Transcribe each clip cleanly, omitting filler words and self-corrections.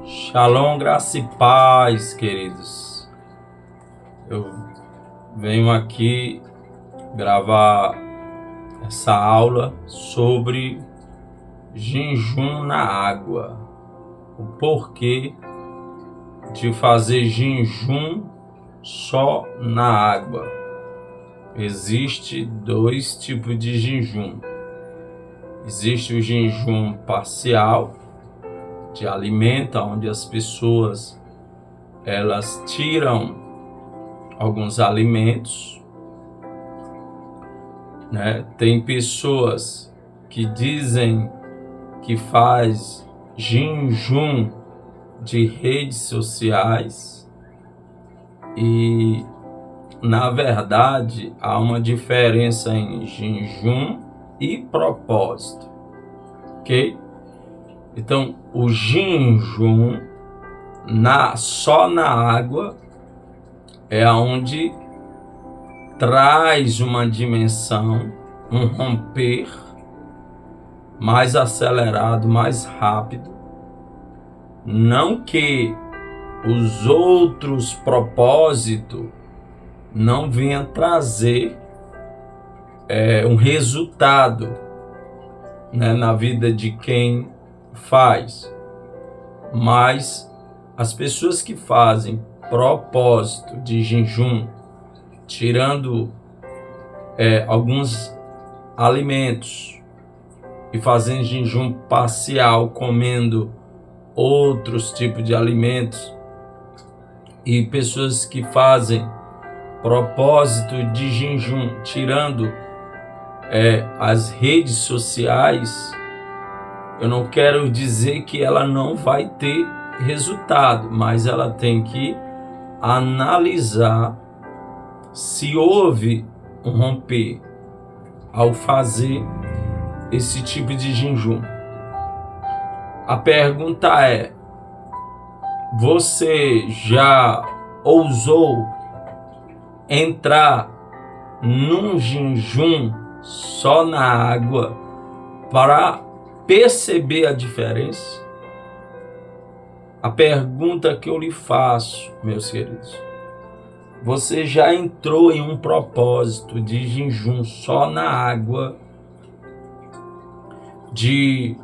Shalom, graça e paz, queridos. Eu venho aqui gravar essa aula sobre jejum na água. O porquê de fazer jejum só na água. Existe dois tipos de jejum. Existe o jejum parcial, de alimento, onde as pessoas elas tiram alguns alimentos, né? Tem pessoas que dizem que faz jejum de redes sociais e na verdade há uma diferença em jejum e propósito, ok? Então, o jejum só na água é onde traz uma dimensão, um romper mais acelerado, mais rápido. Não que os outros propósitos não venham trazer um resultado, né, na vida de quem faz, mas as pessoas que fazem propósito de jejum, tirando alguns alimentos e fazendo jejum parcial, comendo outros tipos de alimentos, e pessoas que fazem propósito de jejum, tirando as redes sociais, eu não quero dizer que ela não vai ter resultado, mas ela tem que analisar se houve um romper ao fazer esse tipo de jejum. A pergunta é: você já ousou entrar num jejum só na água para perceber a diferença? A pergunta que eu lhe faço, meus queridos: você já entrou em um propósito de jejum só na água de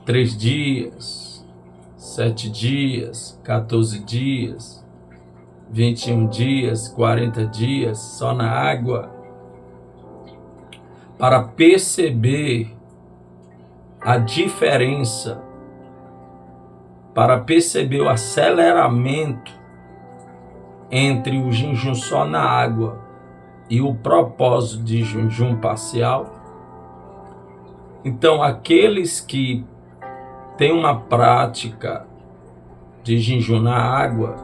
3 dias, 7 dias, 14 dias, 21 dias, 40 dias, só na água, para perceber a diferença, para perceber o aceleramento entre o jejum só na água e o propósito de jejum parcial? Então, aqueles que têm uma prática de jejum na água,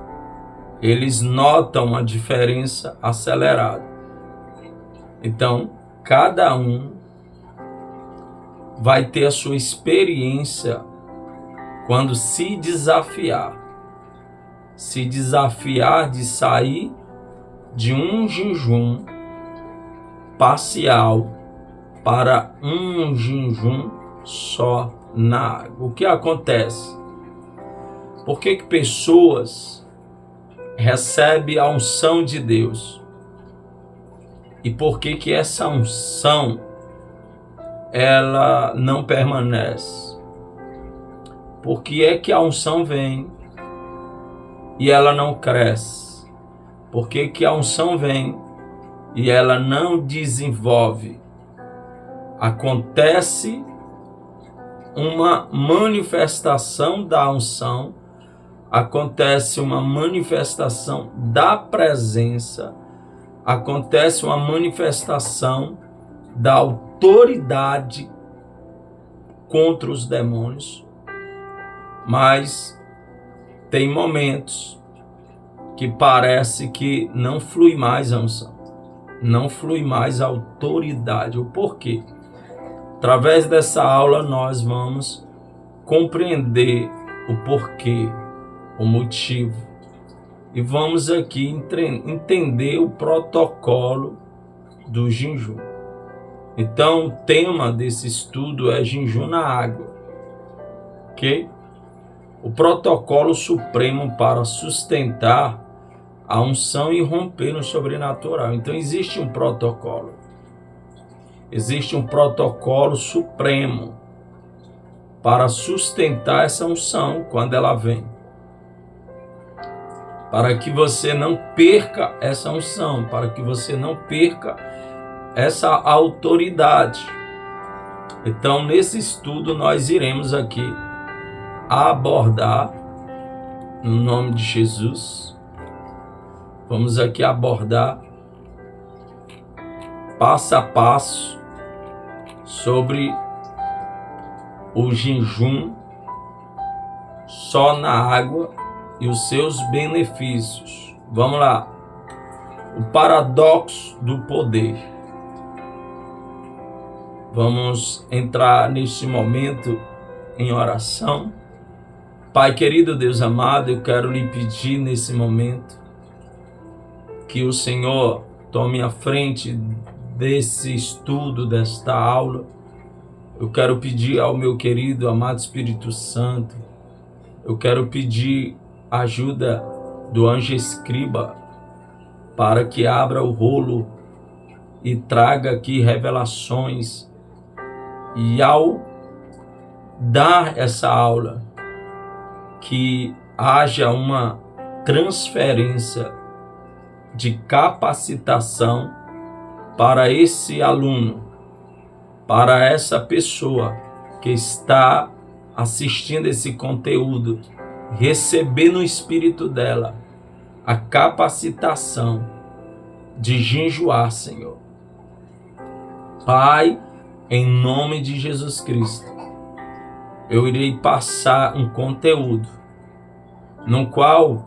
eles notam a diferença acelerada. Então, cada um vai ter a sua experiência quando se desafiar de sair de um jejum parcial para um jejum só na água. O que acontece? Por que pessoas recebem a unção de Deus? E por que essa unção ela não permanece? Por que é que a unção vem e ela não cresce? Por que a unção vem e ela não desenvolve? Acontece uma manifestação da unção, acontece uma manifestação da presença, acontece uma manifestação da autoridade contra os demônios, mas tem momentos que parece que não flui mais a unção, não flui mais a autoridade. O porquê? Através dessa aula nós vamos compreender o porquê, o motivo, e vamos aqui entender o protocolo do jejum. Então, o tema desse estudo é jejum na água, ok? o protocolo supremo para sustentar a unção e romper no sobrenatural. Então existe um protocolo. Existe um protocolo supremo para sustentar essa unção quando ela vem. Para que você não perca essa unção, para que você não perca essa autoridade. Então, nesse estudo, nós iremos aqui abordar, no nome de Jesus, vamos aqui abordar passo a passo sobre o jejum só na água e os seus benefícios. Vamos lá. O paradoxo do poder. Vamos entrar neste momento em oração. Pai querido, Deus amado, eu quero lhe pedir nesse momento que o Senhor tome a frente desse estudo, desta aula. Eu quero pedir ao meu querido, amado Espírito Santo, eu quero pedir ajuda do anjo escriba para que abra o rolo e traga aqui revelações. E ao dar essa aula, que haja uma transferência de capacitação para esse aluno, para essa pessoa que está assistindo esse conteúdo, receber no espírito dela a capacitação de jejuar, Senhor. Pai, em nome de Jesus Cristo, eu irei passar um conteúdo no qual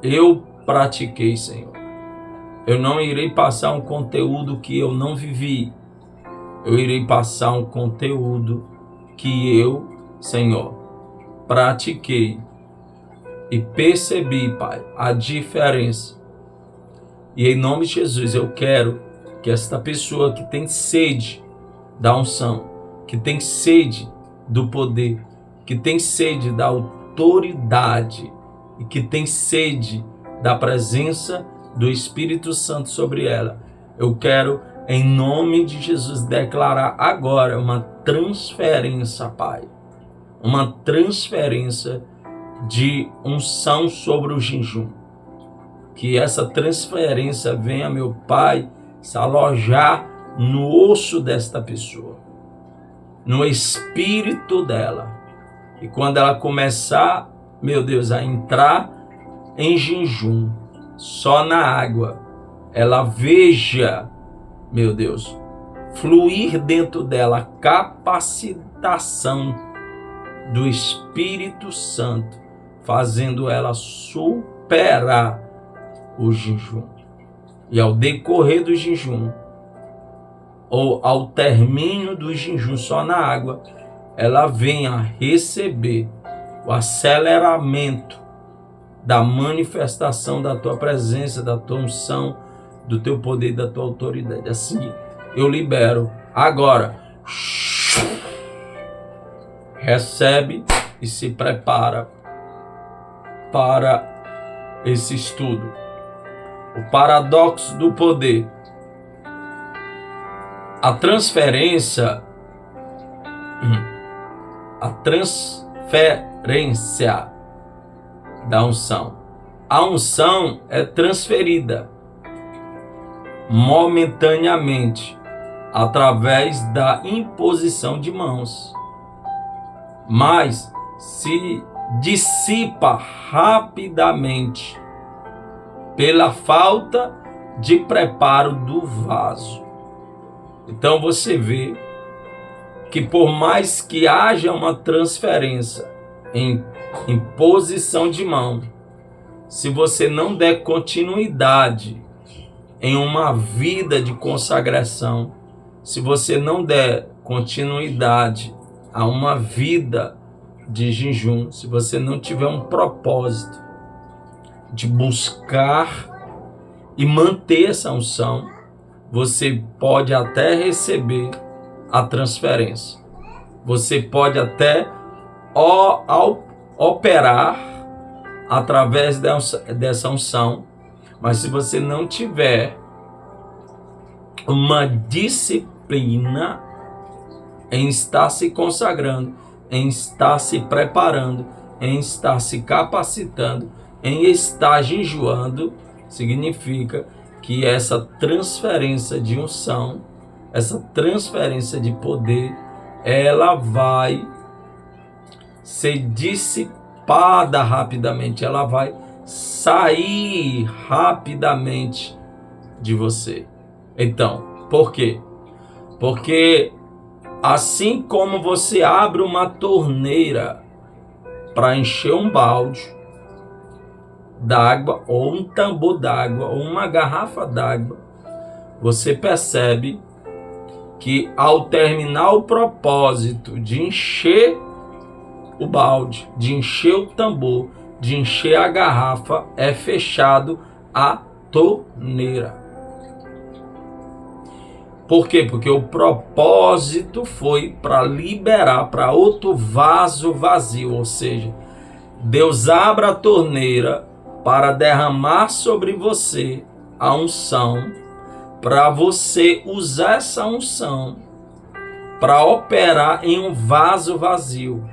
eu pratiquei, Senhor. Eu não irei passar um conteúdo que eu não vivi. Eu irei passar um conteúdo que eu, Senhor, pratiquei e percebi, Pai, a diferença. E em nome de Jesus, eu quero que esta pessoa que tem sede da unção, que tem sede do poder, que tem sede da autoridade e que tem sede da presença do Espírito Santo sobre ela, eu quero, em nome de Jesus, declarar agora uma transferência, Pai. Uma transferência de unção sobre o jejum. Que essa transferência venha, meu Pai, se alojar no osso desta pessoa, no espírito dela. E quando ela começar, meu Deus, a entrar em jejum, só na água, ela veja, meu Deus, fluir dentro dela a capacitação do Espírito Santo, fazendo ela superar o jejum. E ao decorrer do jejum, ou ao término do jejum só na água, ela venha receber o aceleramento da manifestação da tua presença, da tua unção, do teu poder e da tua autoridade. Assim eu libero agora. Recebe e se prepara para esse estudo. O paradoxo do poder. A transferência da unção. A unção é transferida momentaneamente através da imposição de mãos, mas se dissipa rapidamente pela falta de preparo do vaso. Então você vê que por mais que haja uma transferência em imposição de mão, se você não der continuidade em uma vida de consagração, se você não der continuidade a uma vida de jejum, se você não tiver um propósito de buscar e manter essa unção, você pode até receber a transferência. Você pode até, ao operar através dessa unção, mas se você não tiver uma disciplina em estar se consagrando, em estar se preparando, em estar se capacitando, em estar jejuando, significa que essa transferência de unção, essa transferência de poder, ela vai ser dissipada rapidamente, ela vai sair rapidamente de você. Então, por quê? Porque assim como você abre uma torneira para encher um balde d'água, ou um tambor d'água, ou uma garrafa d'água, você percebe que ao terminar o propósito de encher o balde, de encher o tambor, de encher a garrafa, é fechado a torneira. Por quê? Porque o propósito foi para liberar para outro vaso vazio, ou seja, Deus abre a torneira para derramar sobre você a unção, para você usar essa unção para operar em um vaso vazio,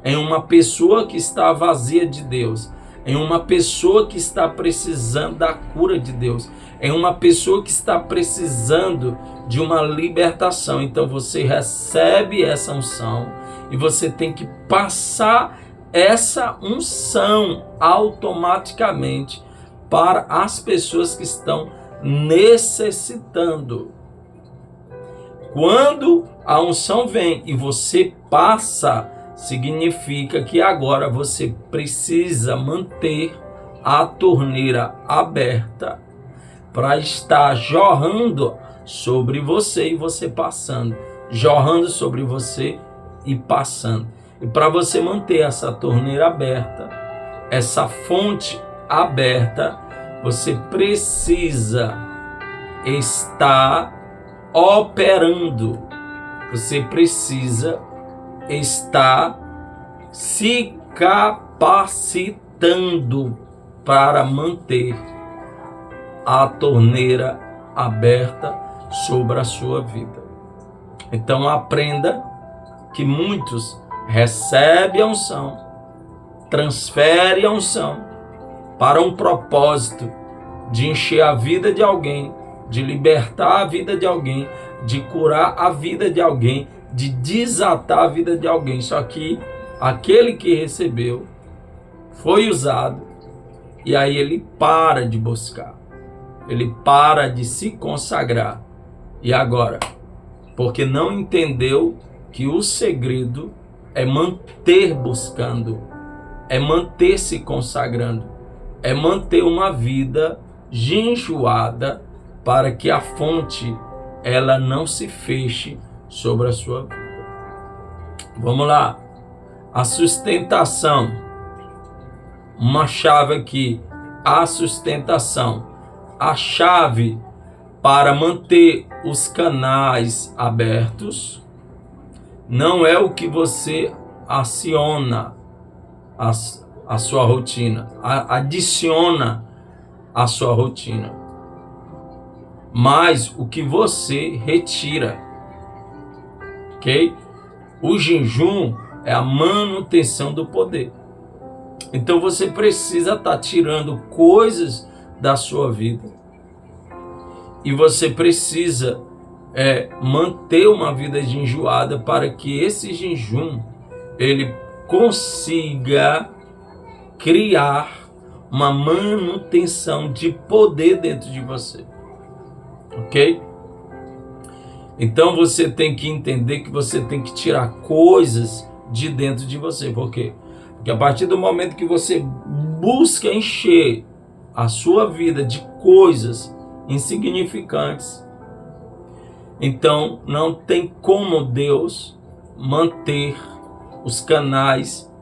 em uma pessoa que está vazia de Deus, em uma pessoa que está precisando da cura de Deus, em uma pessoa que está precisando de uma libertação. Então você recebe essa unção e você tem que passar essa unção automaticamente para as pessoas que estão necessitando. Quando a unção vem e você passa, significa que agora você precisa manter a torneira aberta para estar jorrando sobre você e você passando, jorrando sobre você e passando. E para você manter essa torneira aberta, essa fonte aberta, você precisa estar operando. Você precisa estar se capacitando para manter a torneira aberta sobre a sua vida. Então aprenda que muitos recebem a unção, transferem a unção para um propósito de encher a vida de alguém, de libertar a vida de alguém, de curar a vida de alguém, de desatar a vida de alguém. Só que aquele que recebeu foi usado e aí ele para de buscar, ele para de se consagrar. E agora, porque não entendeu que o segredo é manter buscando, é manter se consagrando, é manter uma vida jejuada para que a fonte ela não se feche sobre a sua vida. Vamos lá. A sustentação. Uma chave aqui. A sustentação. A chave para manter os canais abertos não é o que você aciona a sua rotina, adiciona a sua rotina, mas o que você retira, ok? O jejum é a manutenção do poder. Então você precisa estar tirando coisas da sua vida e você precisa manter uma vida jejuada para que esse jejum ele consiga criar uma manutenção de poder dentro de você, ok? Então você tem que entender que você tem que tirar coisas de dentro de você. Por quê? Porque a partir do momento que você busca encher a sua vida de coisas insignificantes, então não tem como Deus manter os canais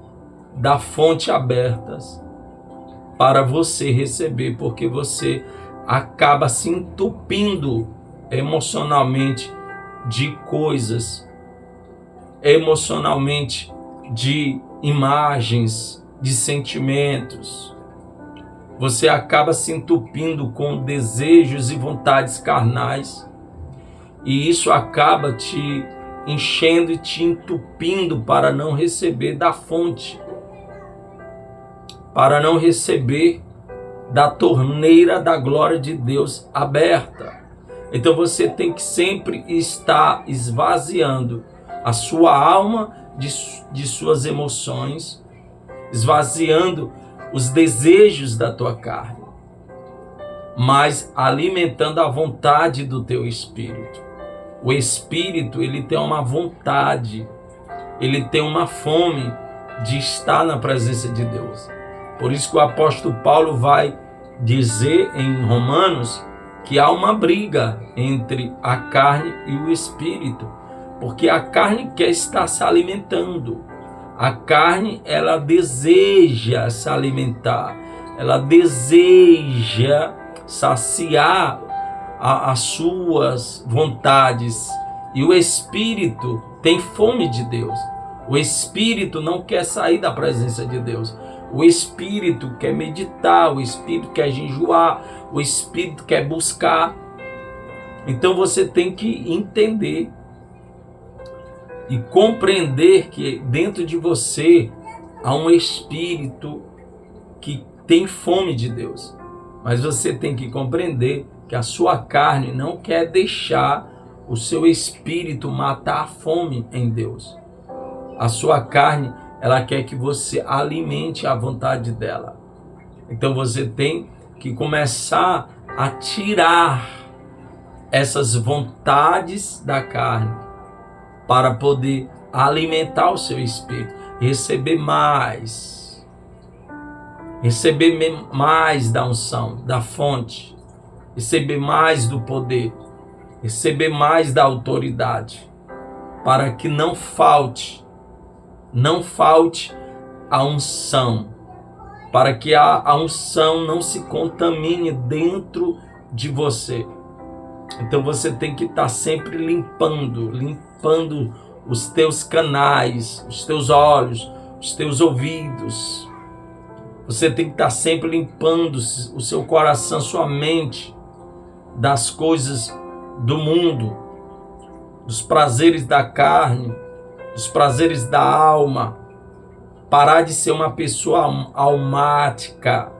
da fonte abertas para você receber, porque você acaba se entupindo emocionalmente de coisas, emocionalmente de imagens, de sentimentos. Você acaba se entupindo com desejos e vontades carnais, e isso acaba te enchendo e te entupindo para não receber da fonte, para não receber da torneira da glória de Deus aberta. Então você tem que sempre estar esvaziando a sua alma de suas emoções, esvaziando os desejos da tua carne, mas alimentando a vontade do teu espírito. O espírito, ele tem uma vontade, ele tem uma fome de estar na presença de Deus. Por isso que o apóstolo Paulo vai dizer em Romanos que há uma briga entre a carne e o espírito, porque a carne quer estar se alimentando. A carne, ela deseja se alimentar, ela deseja saciar as suas vontades, e o espírito tem fome de Deus. O espírito não quer sair da presença de Deus. O espírito quer meditar, o espírito quer jejuar, o espírito quer buscar. Então você tem que entender e compreender que dentro de você há um espírito que tem fome de Deus. Mas você tem que compreender que a sua carne não quer deixar o seu espírito matar a fome em Deus. A sua carne, ela quer que você alimente a vontade dela. Então você tem que começar a tirar essas vontades da carne para poder alimentar o seu espírito, receber mais da unção, da fonte, receber mais do poder, receber mais da autoridade, para que não falte a unção, para que a unção não se contamine dentro de você. Então você tem que estar sempre limpando os teus canais, os teus olhos, os teus ouvidos. Você tem que estar sempre limpando o seu coração, sua mente, das coisas do mundo, dos prazeres da carne, dos prazeres da alma. Parar de ser uma pessoa almática.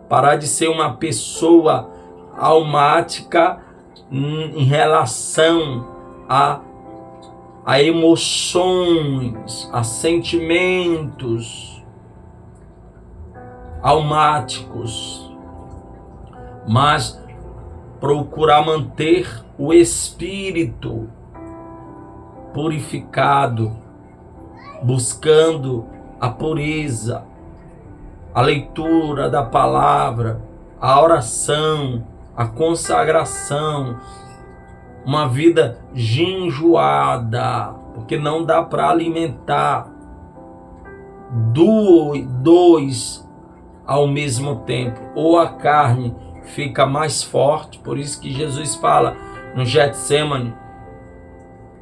Parar de ser uma pessoa almática em relação a emoções, a sentimentos almáticos, mas procurar manter o espírito purificado, buscando a pureza, a leitura da palavra, a oração, a consagração, uma vida jejuada, porque não dá para alimentar dois ao mesmo tempo. Ou a carne fica mais forte, por isso que Jesus fala no Getsemane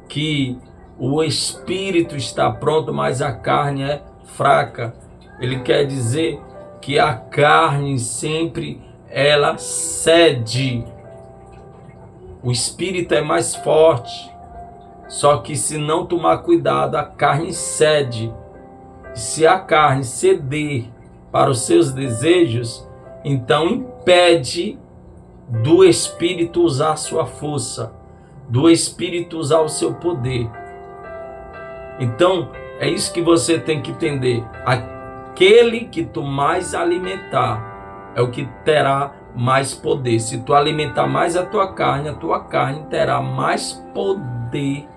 que o espírito está pronto, mas a carne é fraca. Ele quer dizer que a carne sempre ela cede. O espírito é mais forte, só que se não tomar cuidado, a carne cede. Se a carne ceder para os seus desejos, então impede do espírito usar sua força, do espírito usar o seu poder. Então, é isso que você tem que entender. Aquele que tu mais alimentar é o que terá mais poder. Se tu alimentar mais a tua carne terá mais poder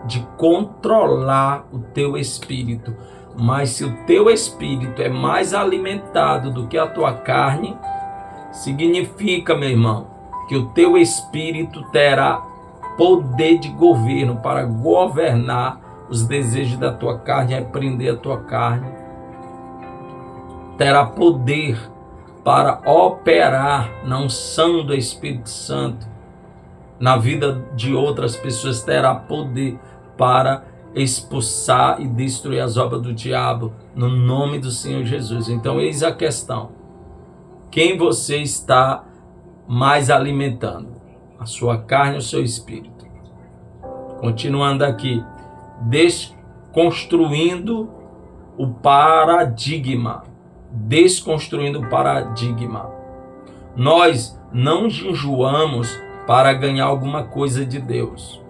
de controlar o teu espírito. Mas se o teu espírito é mais alimentado do que a tua carne, significa, meu irmão, que o teu espírito terá poder de governo para governar os desejos da tua carne, repreender a tua carne. Terá poder para operar na unção do Espírito Santo na vida de outras pessoas, terá poder para expulsar e destruir as obras do diabo no nome do Senhor Jesus. Então, eis a questão: quem você está mais alimentando? A sua carne ou o seu espírito? Continuando aqui, desconstruindo o paradigma. Desconstruindo o paradigma. Nós não jejuamos para ganhar alguma coisa de Deus.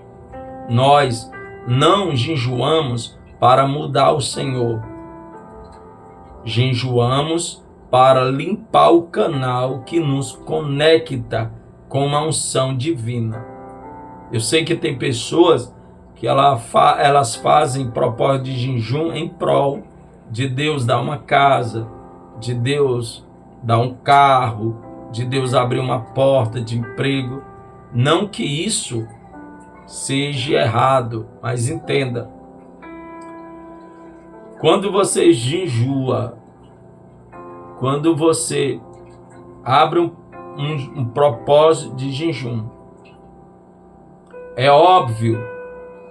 Nós não jejuamos para mudar o Senhor. Jejuamos para limpar o canal que nos conecta com uma unção divina. Eu sei que tem pessoas que elas fazem propósito de jejum em prol de Deus dar uma casa, de Deus dar um carro, de Deus abrir uma porta de emprego. Não que isso seja errado, mas entenda: quando você jejua, quando você abre um propósito de jejum, é óbvio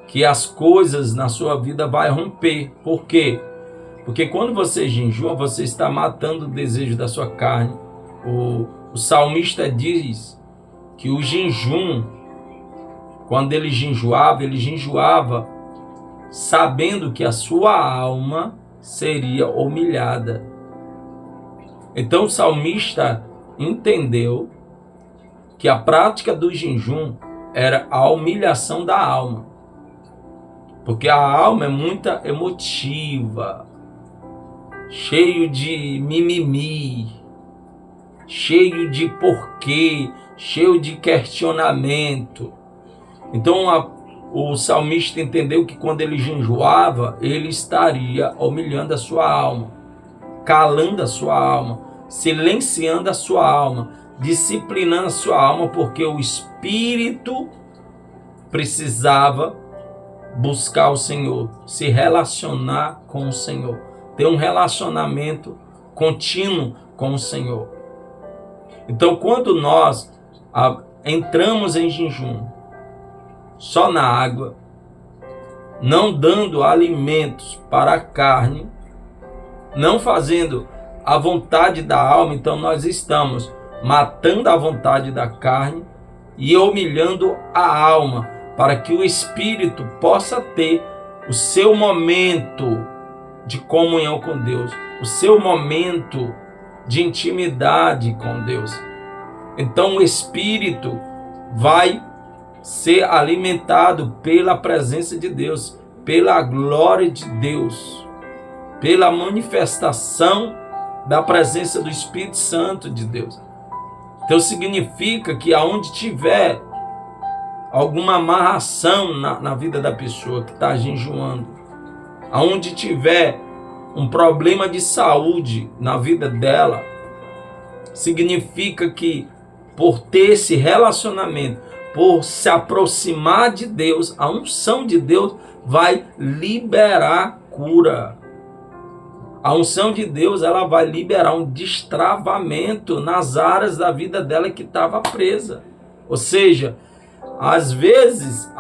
que as coisas na sua vida vão romper. Por quê? Porque quando você jejua, você está matando o desejo da sua carne. O salmista diz que o jejum, quando ele jejuava sabendo que a sua alma seria humilhada. Então o salmista entendeu que a prática do jejum era a humilhação da alma. Porque a alma é muito emotiva, cheio de mimimi, cheio de porquê, cheio de questionamento. Então o salmista entendeu que quando ele jejuava, ele estaria humilhando a sua alma, calando a sua alma, silenciando a sua alma, disciplinando a sua alma, porque o espírito precisava buscar o Senhor, se relacionar com o Senhor, ter um relacionamento contínuo com o Senhor. Então, quando nós entramos em jejum, só na água, não dando alimentos para a carne, não fazendo a vontade da alma, então nós estamos matando a vontade da carne e humilhando a alma, para que o espírito possa ter o seu momento de comunhão com Deus, o seu momento de intimidade com Deus. Então o espírito vai ser alimentado pela presença de Deus, pela glória de Deus, pela manifestação da presença do Espírito Santo de Deus. Então significa que aonde tiver alguma amarração na vida da pessoa que está jejuando, aonde tiver um problema de saúde na vida dela, significa que por ter esse relacionamento, por se aproximar de Deus, a unção de Deus vai liberar cura. A unção de Deus, ela vai liberar um destravamento nas áreas da vida dela que estava presa. Ou seja, às vezes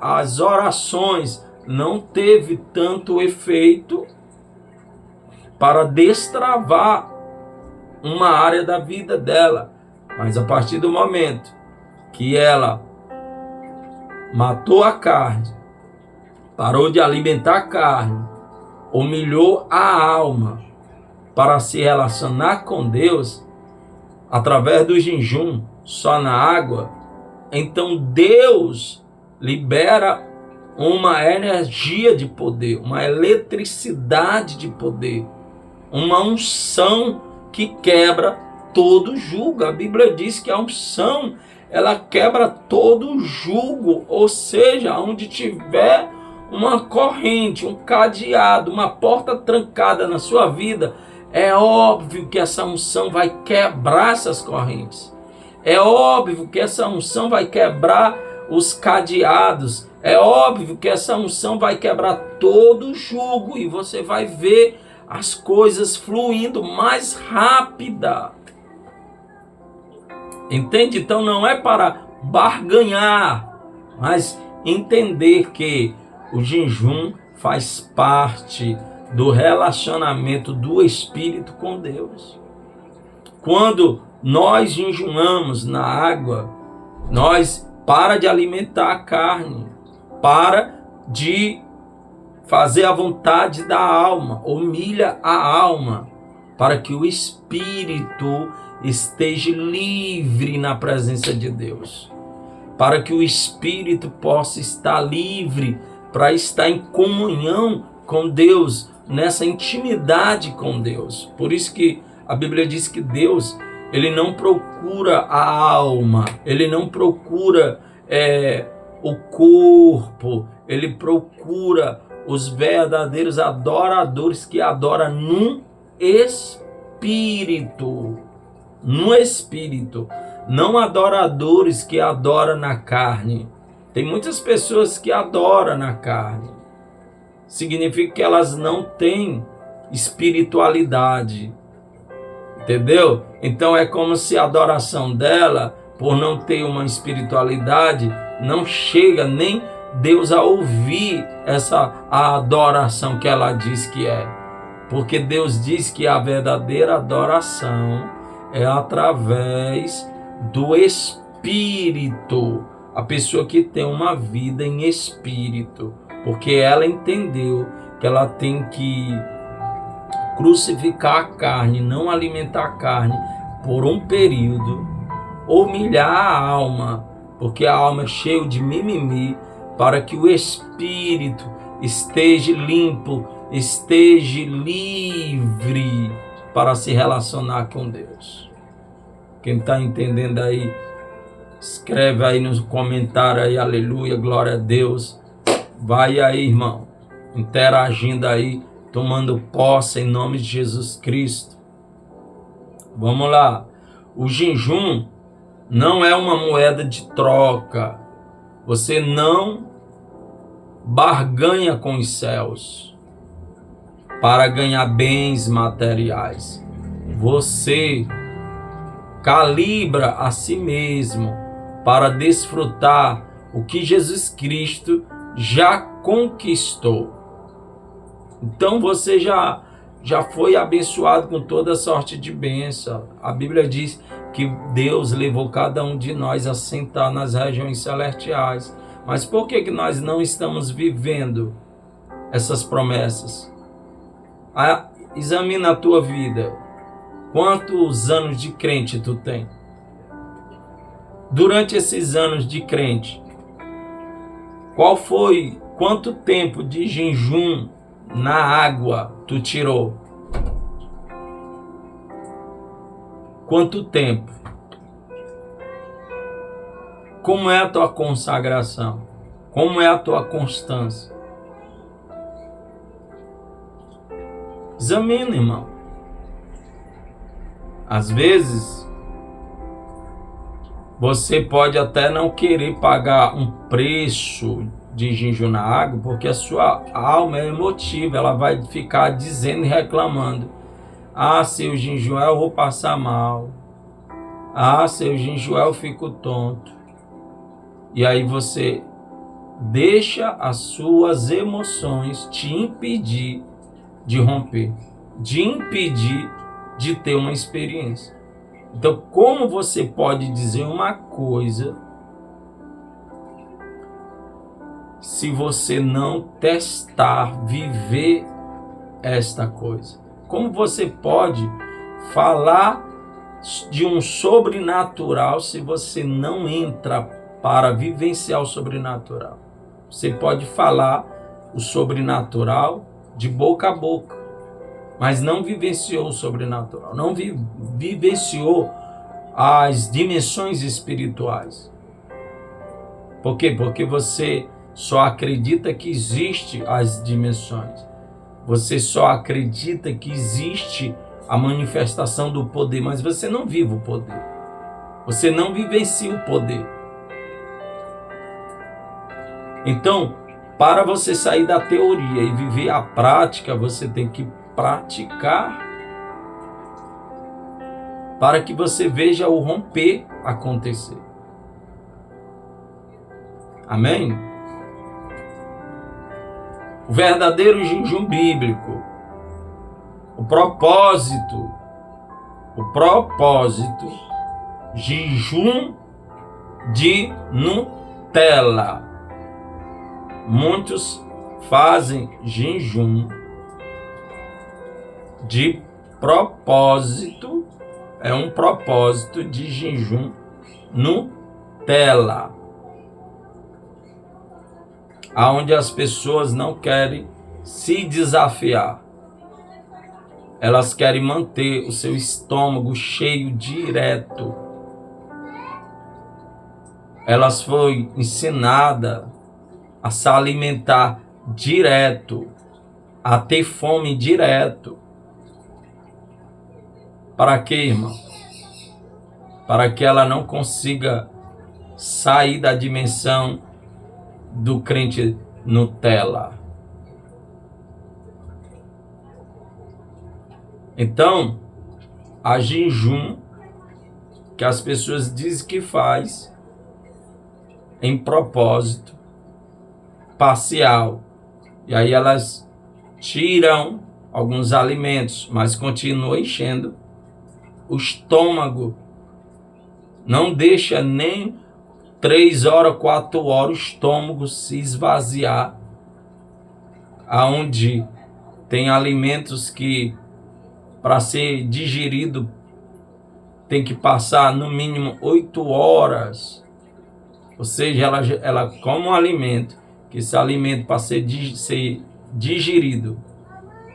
as orações não teve tanto efeito para destravar uma área da vida dela, mas a partir do momento que ela matou a carne, parou de alimentar a carne, humilhou a alma para se relacionar com Deus através do jejum, só na água, então Deus libera uma energia de poder, uma eletricidade de poder, uma unção que quebra todo jugo. A Bíblia diz que a unção, ela quebra todo jugo, ou seja, onde tiver uma corrente, um cadeado, uma porta trancada na sua vida, é óbvio que essa unção vai quebrar essas correntes. É óbvio que essa unção vai quebrar os cadeados. É óbvio que essa unção vai quebrar todo o jugo e você vai ver as coisas fluindo mais rápida. Entende? Então não é para barganhar, mas entender que O jejum faz parte do relacionamento do Espírito com Deus. Quando nós jejuamos na água, nós para de alimentar a carne, para de fazer a vontade da alma, humilha a alma, para que o Espírito esteja livre na presença de Deus, para que o Espírito possa estar livre para estar em comunhão com Deus, nessa intimidade com Deus. Por isso que a Bíblia diz que Deus, ele não procura a alma, ele não procura o corpo, ele procura os verdadeiros adoradores que adoram no Espírito. No Espírito. Não adoradores que adoram na carne. Tem muitas pessoas que adoram na carne. Significa que elas não têm espiritualidade. Entendeu? Então é como se a adoração dela, por não ter uma espiritualidade, não chega nem Deus a ouvir a adoração que ela diz que é. Porque Deus diz que a verdadeira adoração é através do Espírito. A pessoa que tem uma vida em Espírito. Porque ela entendeu que ela tem que crucificar a carne, não alimentar a carne por um período, humilhar a alma, porque a alma é cheia de mimimi, para que o Espírito esteja limpo, esteja livre para se relacionar com Deus. Quem está entendendo aí, escreve aí nos comentários aí, aleluia, glória a Deus. Vai aí, irmão, interagindo aí, tomando posse em nome de Jesus Cristo. Vamos lá. O jejum não é uma moeda de troca. Você não barganha com os céus para ganhar bens materiais. Você calibra a si mesmo para desfrutar o que Jesus Cristo já conquistou. Então você já foi abençoado com toda sorte de bênção. A Bíblia diz que Deus levou cada um de nós a sentar nas regiões celestiais. Mas por que nós não estamos vivendo essas promessas? Examina a tua vida. Quantos anos de crente tu tem? Durante esses anos de crente, quanto tempo de jejum na água tu tirou? Quanto tempo? Como é a tua consagração? Como é a tua constância? Examina, irmão. Às vezes, você pode até não querer pagar um preço de jejum na água, porque a sua alma é emotiva, ela vai ficar dizendo e reclamando. Se eu jejuar eu vou passar mal. Se eu jejuar eu fico tonto. E aí você deixa as suas emoções te impedir de romper, de impedir de ter uma experiência. Então, como você pode dizer uma coisa se você não testar, viver esta coisa? Como você pode falar de um sobrenatural se você não entra para vivenciar o sobrenatural? Você pode falar o sobrenatural de boca a boca, mas não vivenciou o sobrenatural, não vivenciou as dimensões espirituais. Por quê? Porque você só acredita que existe as dimensões. Você só acredita que existe a manifestação do poder, mas você não vive o poder. Você não vivencia o poder. Então, para você sair da teoria e viver a prática, você tem que praticar para que você veja o romper acontecer. Amém? O verdadeiro jejum bíblico, o propósito, jejum de Nutella. Muitos fazem jejum de propósito, é um propósito de jejum Nutella, aonde as pessoas não querem se desafiar. Elas querem manter o seu estômago cheio direto. Elas foram ensinadas a se alimentar direto, a ter fome direto. Para quê, irmão? Para que ela não consiga sair da dimensão do crente Nutella. Então, a jejum que as pessoas dizem que faz em propósito parcial. E aí elas tiram alguns alimentos, mas continuam enchendo o estômago. Não deixa nem 3 horas, 4 horas o estômago se esvaziar. Aonde tem alimentos que para ser digerido tem que passar no mínimo 8 horas. Ou seja, ela come um alimento, que esse alimento para ser digerido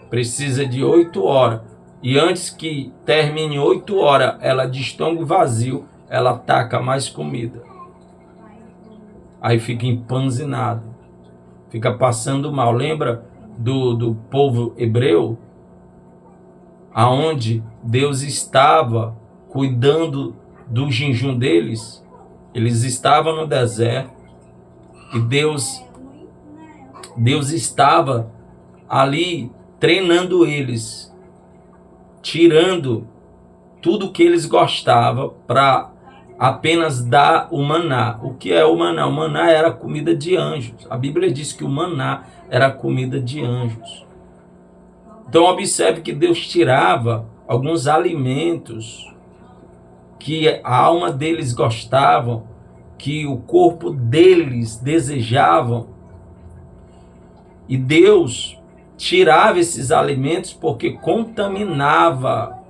precisa de 8 horas. E antes que termine 8 horas, ela de estômago vazio, ela taca mais comida. Aí fica empanzinado, fica passando mal. Lembra do povo hebreu? Aonde Deus estava cuidando do jejum deles? Eles estavam no deserto e Deus estava ali treinando eles, tirando tudo que eles gostavam para apenas dar o maná. O que é o maná? O maná era comida de anjos. A Bíblia diz que o maná era comida de anjos. Então observe que Deus tirava alguns alimentos que a alma deles gostavam, que o corpo deles desejavam. E Deus tirava esses alimentos porque contaminava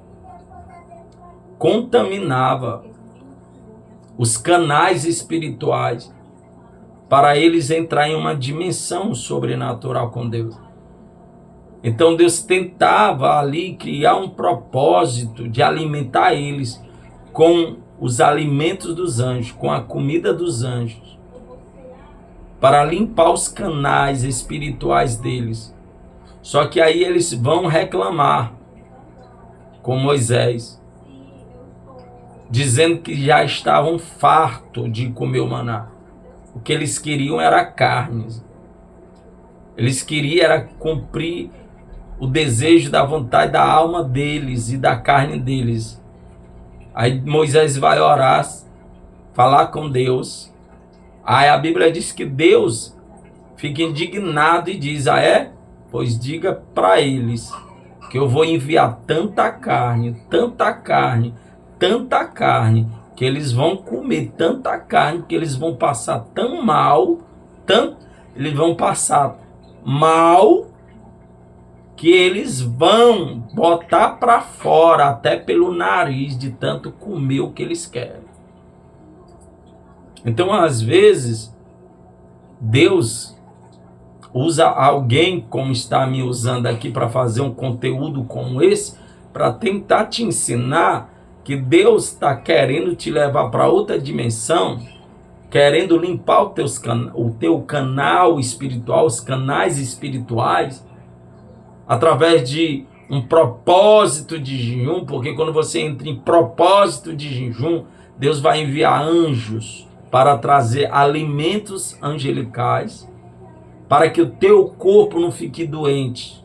os canais espirituais para eles entrarem em uma dimensão sobrenatural com Deus. Então Deus tentava ali criar um propósito de alimentar eles com os alimentos dos anjos, com a comida dos anjos, para limpar os canais espirituais deles. Só que aí eles vão reclamar com Moisés, dizendo que já estavam fartos de comer o maná. O que eles queriam era carne. Eles queriam era cumprir o desejo da vontade da alma deles e da carne deles. Aí Moisés vai orar, falar com Deus. Aí a Bíblia diz que Deus fica indignado e diz: ah é? Pois diga para eles que eu vou enviar tanta carne, que eles vão comer tanta carne, que eles vão passar tão mal, eles vão passar mal, que eles vão botar para fora até pelo nariz de tanto comer o que eles querem. Então, às vezes, Deus usa alguém, como está me usando aqui para fazer um conteúdo como esse, para tentar te ensinar que Deus está querendo te levar para outra dimensão, querendo limpar o teu canal espiritual, os canais espirituais, através de um propósito de jejum, porque quando você entra em propósito de jejum, Deus vai enviar anjos para trazer alimentos angelicais, para que o teu corpo não fique doente.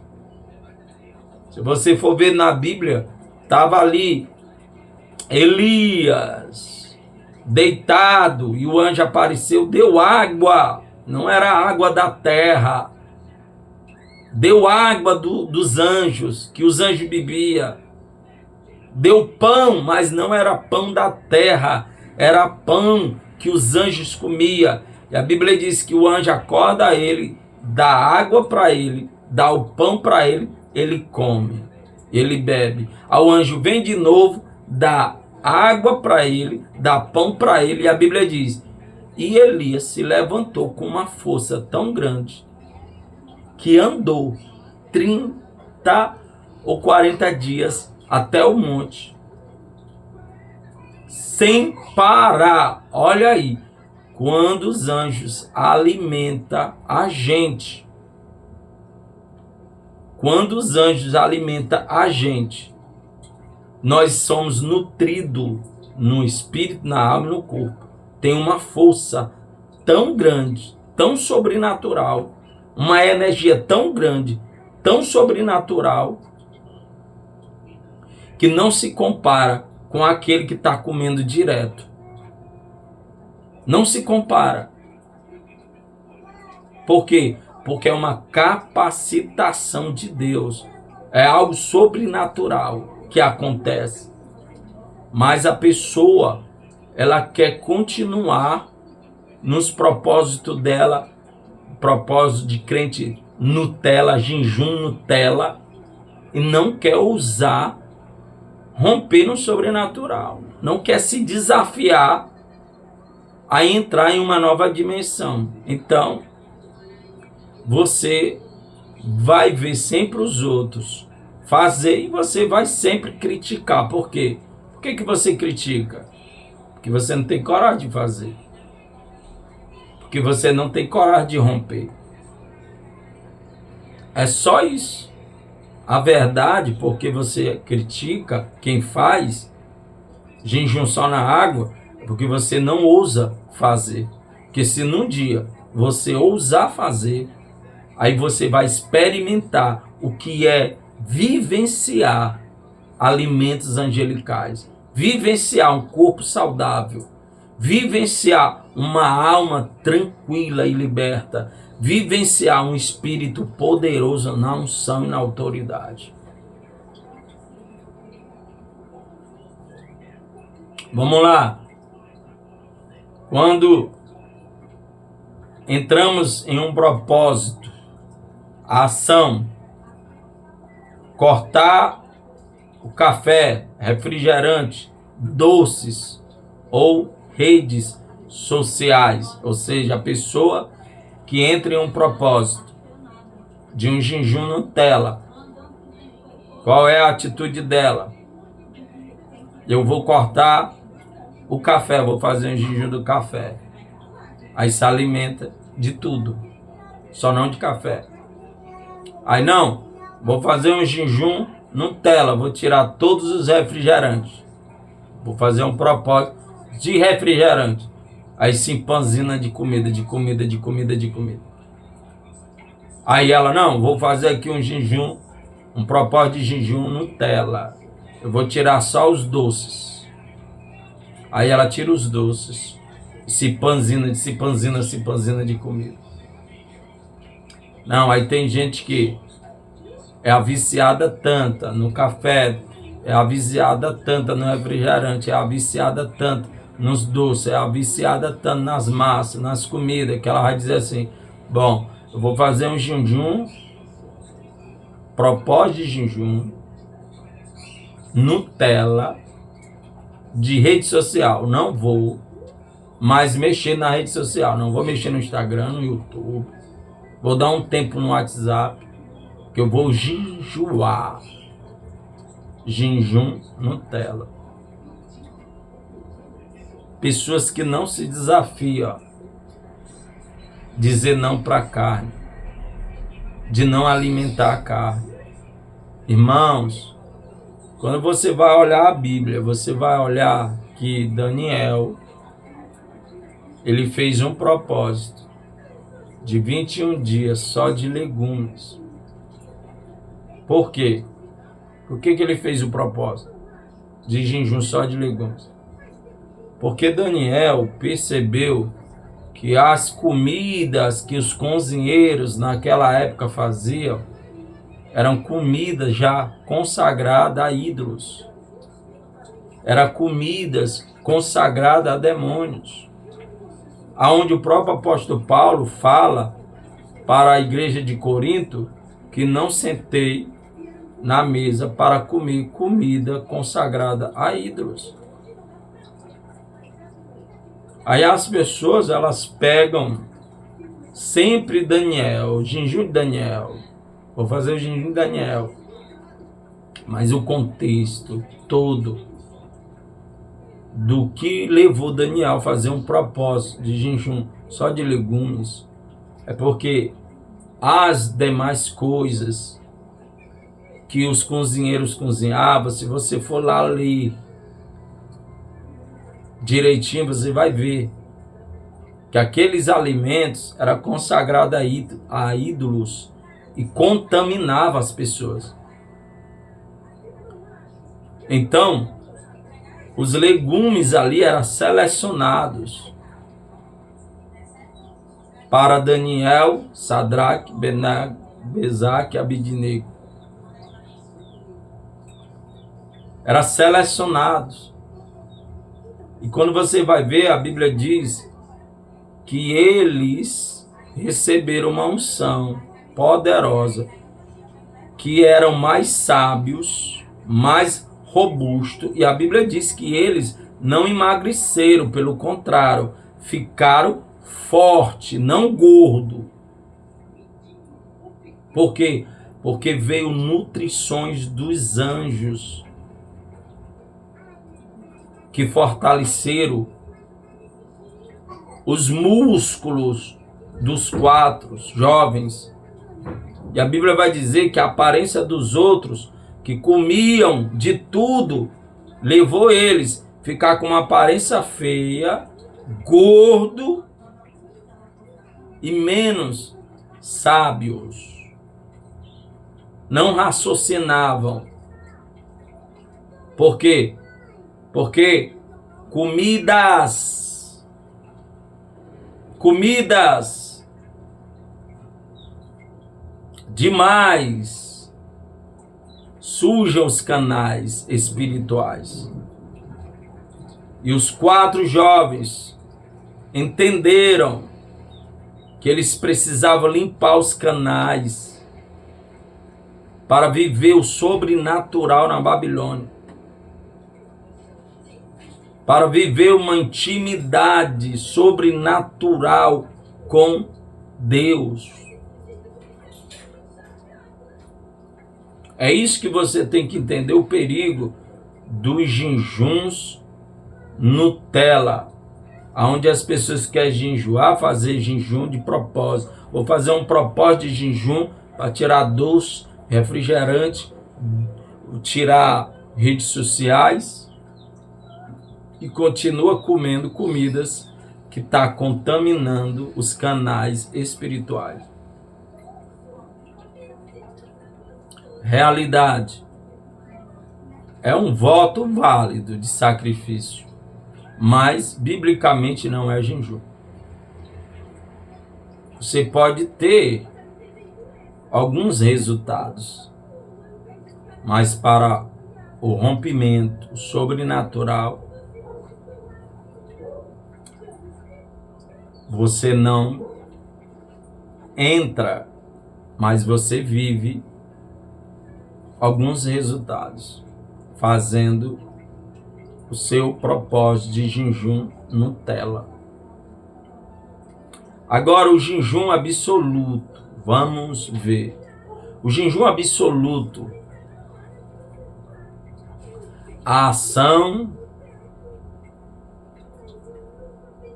Se você for ver na Bíblia, estava ali Elias deitado e o anjo apareceu, deu água, não era água da terra, deu água dos anjos, que os anjos bebiam, deu pão, mas não era pão da terra, era pão que os anjos comiam. E a Bíblia diz que o anjo acorda ele, dá água para ele, dá o pão para ele, ele come, ele bebe. Aí o anjo vem de novo, dá água para ele, dá pão para ele, e a Bíblia diz: e Elias se levantou com uma força tão grande que andou 30 ou 40 dias até o monte, sem parar. Olha aí, quando os anjos alimentam a gente, quando os anjos alimentam a gente, nós somos nutridos no espírito, na alma e no corpo. Tem uma força tão grande, tão sobrenatural, uma energia tão grande, tão sobrenatural, que não se compara com aquele que está comendo direto. Não se compara. Por quê? Porque é uma capacitação de Deus. É algo sobrenatural que acontece. Mas a pessoa, ela quer continuar nos propósitos dela, propósito de crente Nutella, jejum Nutella, e não quer ousar romper no sobrenatural. Não quer se desafiar a entrar em uma nova dimensão. Então, você vai ver sempre os outros fazer e você vai sempre criticar. Por quê? Por que você critica? Porque você não tem coragem de fazer. Porque você não tem coragem de romper. É só isso. A verdade, porque você critica quem faz jejum só na água, é porque você não ousa fazer. Porque se num dia você ousar fazer, aí você vai experimentar o que é vivenciar alimentos angelicais, vivenciar um corpo saudável, vivenciar uma alma tranquila e liberta, vivenciar um espírito poderoso na unção e na autoridade. Vamos lá. Quando entramos em um propósito, a ação, cortar o café, refrigerante, doces ou redes sociais, ou seja, a pessoa que entra em um propósito de um jejum Nutella, qual é a atitude dela? Eu vou cortar o café, vou fazer um jejum do café. Aí se alimenta de tudo, só não de café. Aí não, vou fazer um jejum Nutella, vou tirar todos os refrigerantes. Vou fazer um propósito de refrigerante. Aí se empanzina de comida, de comida, de comida, de comida. Aí ela, não, vou fazer aqui um jejum, um propósito de jejum Nutella. Eu vou tirar só os doces. Aí ela tira os doces. Se panzina de comida. Não, aí tem gente que é a viciada tanta no café, é a viciada tanta no refrigerante, é a viciada tanta nos doces, é a viciada tanto nas massas, nas comidas, que ela vai dizer assim, bom, eu vou fazer um jejum, propósito de jejum, Nutella, de rede social, não vou mais mexer na rede social, não vou mexer no Instagram, no YouTube, vou dar um tempo no WhatsApp, que eu vou jejuar, jejum Nutella. Pessoas que não se desafiam, dizer não para a carne, de não alimentar a carne. Irmãos, quando você vai olhar a Bíblia, você vai olhar que Daniel, ele fez um propósito de 21 dias só de legumes. Por quê? Por que ele fez o propósito de jejum só de legumes? Porque Daniel percebeu que as comidas que os cozinheiros naquela época faziam eram comidas já consagradas a ídolos. Eram comidas consagradas a demônios. Aonde o próprio apóstolo Paulo fala para a igreja de Corinto que não sentei na mesa para comer comida consagrada a ídolos. Aí as pessoas, elas pegam sempre Daniel, jejum de Daniel. Vou fazer o jejum de Daniel. Mas o contexto todo do que levou Daniel a fazer um propósito de jejum só de legumes é porque as demais coisas que os cozinheiros cozinhavam, se você for lá ler direitinho, você vai ver que aqueles alimentos eram consagrados a ídolos e contaminavam as pessoas. Então, os legumes ali eram selecionados para Daniel, Sadraque, Mesaque e Abednego. Eram selecionados. E quando você vai ver, a Bíblia diz que eles receberam uma unção poderosa, que eram mais sábios, mais robustos, e a Bíblia diz que eles não emagreceram, pelo contrário, ficaram fortes, não gordo. Por quê? Porque veio nutrições dos anjos que fortaleceram os músculos dos 4 jovens. E a Bíblia vai dizer que a aparência dos outros, que comiam de tudo, levou eles a ficar com uma aparência feia, gordo e menos sábios. Não raciocinavam. Por quê? Porque comidas demais sujam os canais espirituais. E os 4 jovens entenderam que eles precisavam limpar os canais para viver o sobrenatural na Babilônia, para viver uma intimidade sobrenatural com Deus. É isso que você tem que entender, o perigo dos jejuns Nutella, onde as pessoas querem jejuar, fazer jejum de propósito. Vou fazer um propósito de jejum para tirar doce, refrigerante, tirar redes sociais, e continua comendo comidas que está contaminando os canais espirituais. Realidade. É um voto válido de sacrifício, mas biblicamente não é jejum. Você pode ter alguns resultados, mas para o rompimento sobrenatural, você não entra, mas você vive alguns resultados, fazendo o seu propósito de jejum Nutella. Agora, o jejum absoluto, vamos ver. O jejum absoluto, a ação,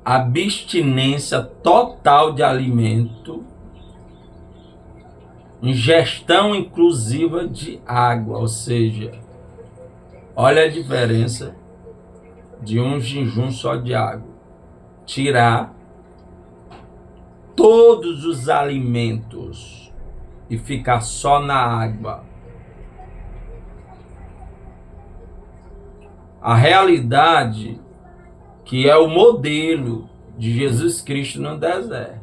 abstinência total de alimento, ingestão inclusiva de água, ou seja, olha a diferença de um jejum só de água. Tirar todos os alimentos e ficar só na água. A realidade que é o modelo de Jesus Cristo no deserto.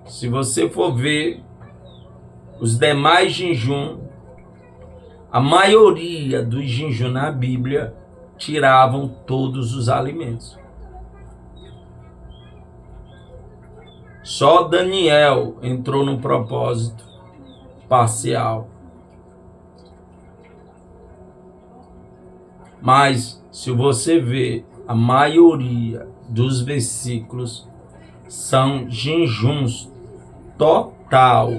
Se você for ver os demais jejum, a maioria dos jejum na Bíblia tiravam todos os alimentos. Só Daniel entrou no propósito parcial. Mas, se você vê, a maioria dos versículos são jejuns total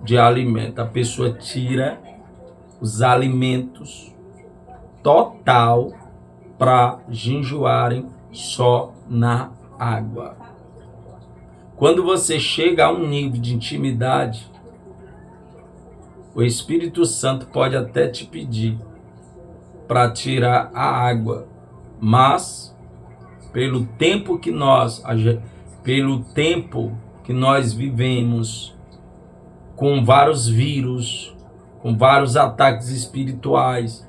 de alimento. A pessoa tira os alimentos total para jejuarem só na água. Quando você chega a um nível de intimidade, o Espírito Santo pode até te pedir para tirar a água, mas pelo tempo que nós vivemos com vários vírus, com vários ataques espirituais,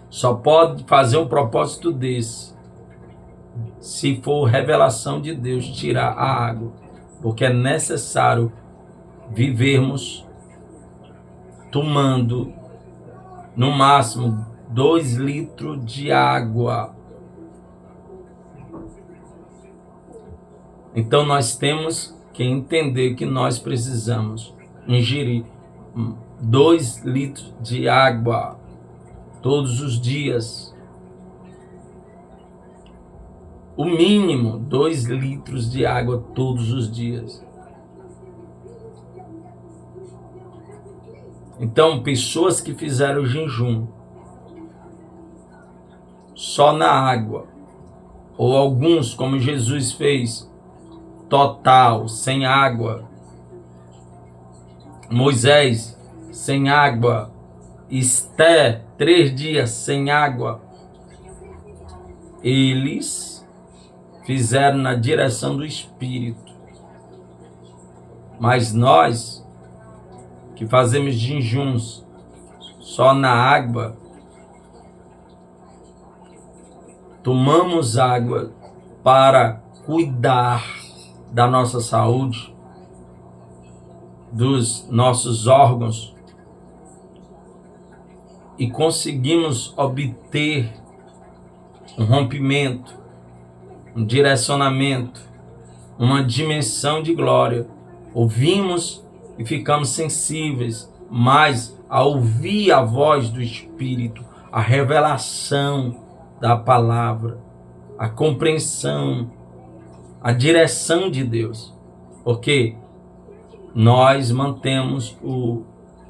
só pode fazer um propósito desse se for revelação de Deus tirar a água, porque é necessário vivermos tomando no máximo 2 litros de água. Então nós temos que entender que nós precisamos ingerir 2 litros de água todos os dias. O mínimo 2 litros de água todos os dias. Então, pessoas que fizeram jejum só na água, ou alguns, como Jesus fez, total, sem água, Moisés, sem água, Esté, 3 dias sem água, eles fizeram na direção do Espírito. Mas nós, que fazemos jejuns só na água, tomamos água para cuidar da nossa saúde, dos nossos órgãos, e conseguimos obter um rompimento, um direcionamento, uma dimensão de glória. Ouvimos e ficamos sensíveis, mas a ouvir a voz do Espírito, a revelação da palavra, a compreensão, a direção de Deus, porque nós mantemos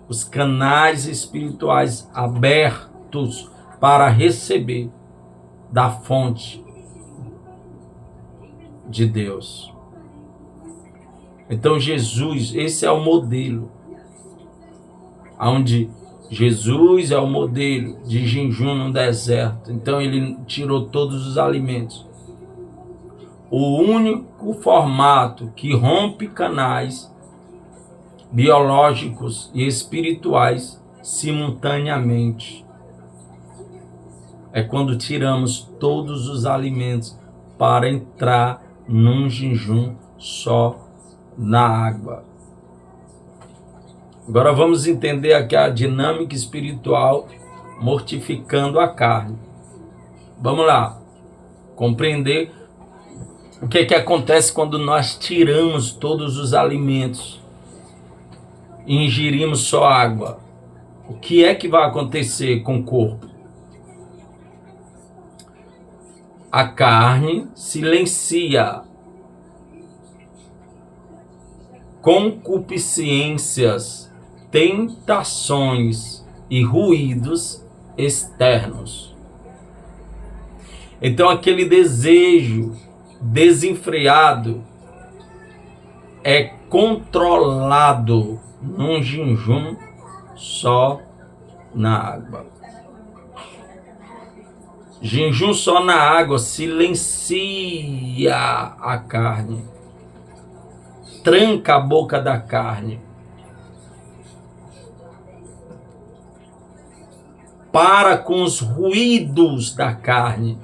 os canais espirituais abertos para receber da fonte de Deus. Então Jesus, esse é o modelo, onde Jesus é o modelo de jejum no deserto. Então ele tirou todos os alimentos. O único formato que rompe canais biológicos e espirituais simultaneamente é quando tiramos todos os alimentos para entrar num jejum só na água. Agora vamos entender aqui a dinâmica espiritual mortificando a carne. Vamos lá, compreender o que acontece quando nós tiramos todos os alimentos e ingerimos só água. O que é que vai acontecer com o corpo? A carne silencia concupiscências, tentações e ruídos externos. Então aquele desejo desenfreado é controlado num jejum só na água. Jejum só na água silencia a carne, tranca a boca da carne, para com os ruídos da carne.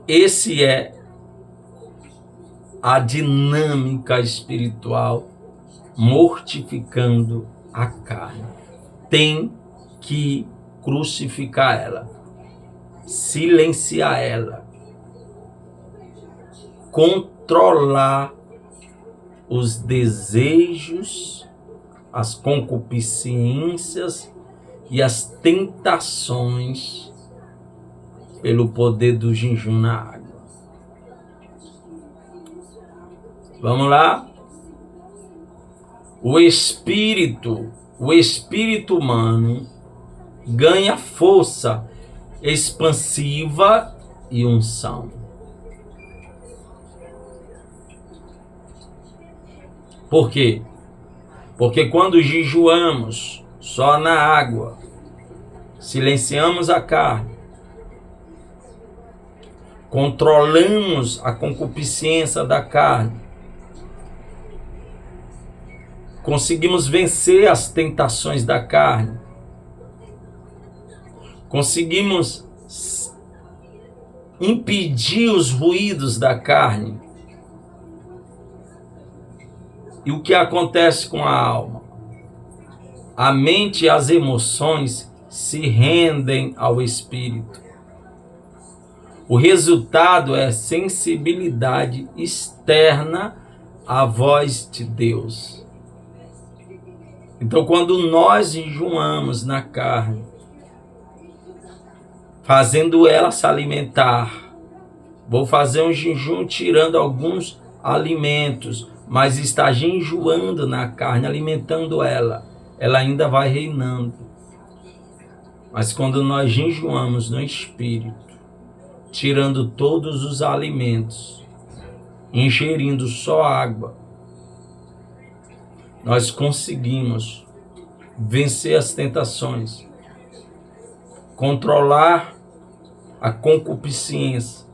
Esse é a dinâmica espiritual, mortificando a carne. Tem que crucificar ela, silenciar ela, controlar os desejos, as concupiscências e as tentações pelo poder do jejum na água. Vamos lá? O espírito humano ganha força expansiva e unção. Por quê? Porque quando jejuamos só na água, silenciamos a carne, controlamos a concupiscência da carne, conseguimos vencer as tentações da carne, conseguimos impedir os ruídos da carne. E o que acontece com a alma? A mente e as emoções se rendem ao espírito. O resultado é sensibilidade externa à voz de Deus. Então, quando nós jejuamos na carne, fazendo ela se alimentar, vou fazer um jejum tirando alguns alimentos, mas está jejuando na carne, alimentando ela ainda vai reinando. Mas quando nós jejuamos no espírito, tirando todos os alimentos, ingerindo só água, nós conseguimos vencer as tentações, controlar a concupiscência,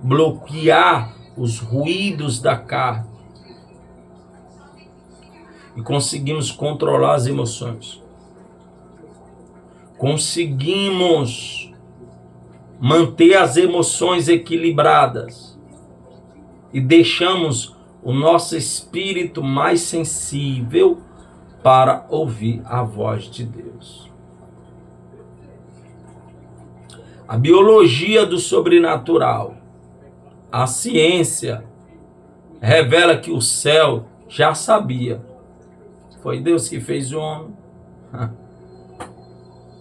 bloquear os ruídos da carne e conseguimos controlar as emoções. Conseguimos manter as emoções equilibradas e deixamos o nosso espírito mais sensível para ouvir a voz de Deus. A biologia do sobrenatural, a ciência, revela que o céu já sabia. Foi Deus que fez o homem.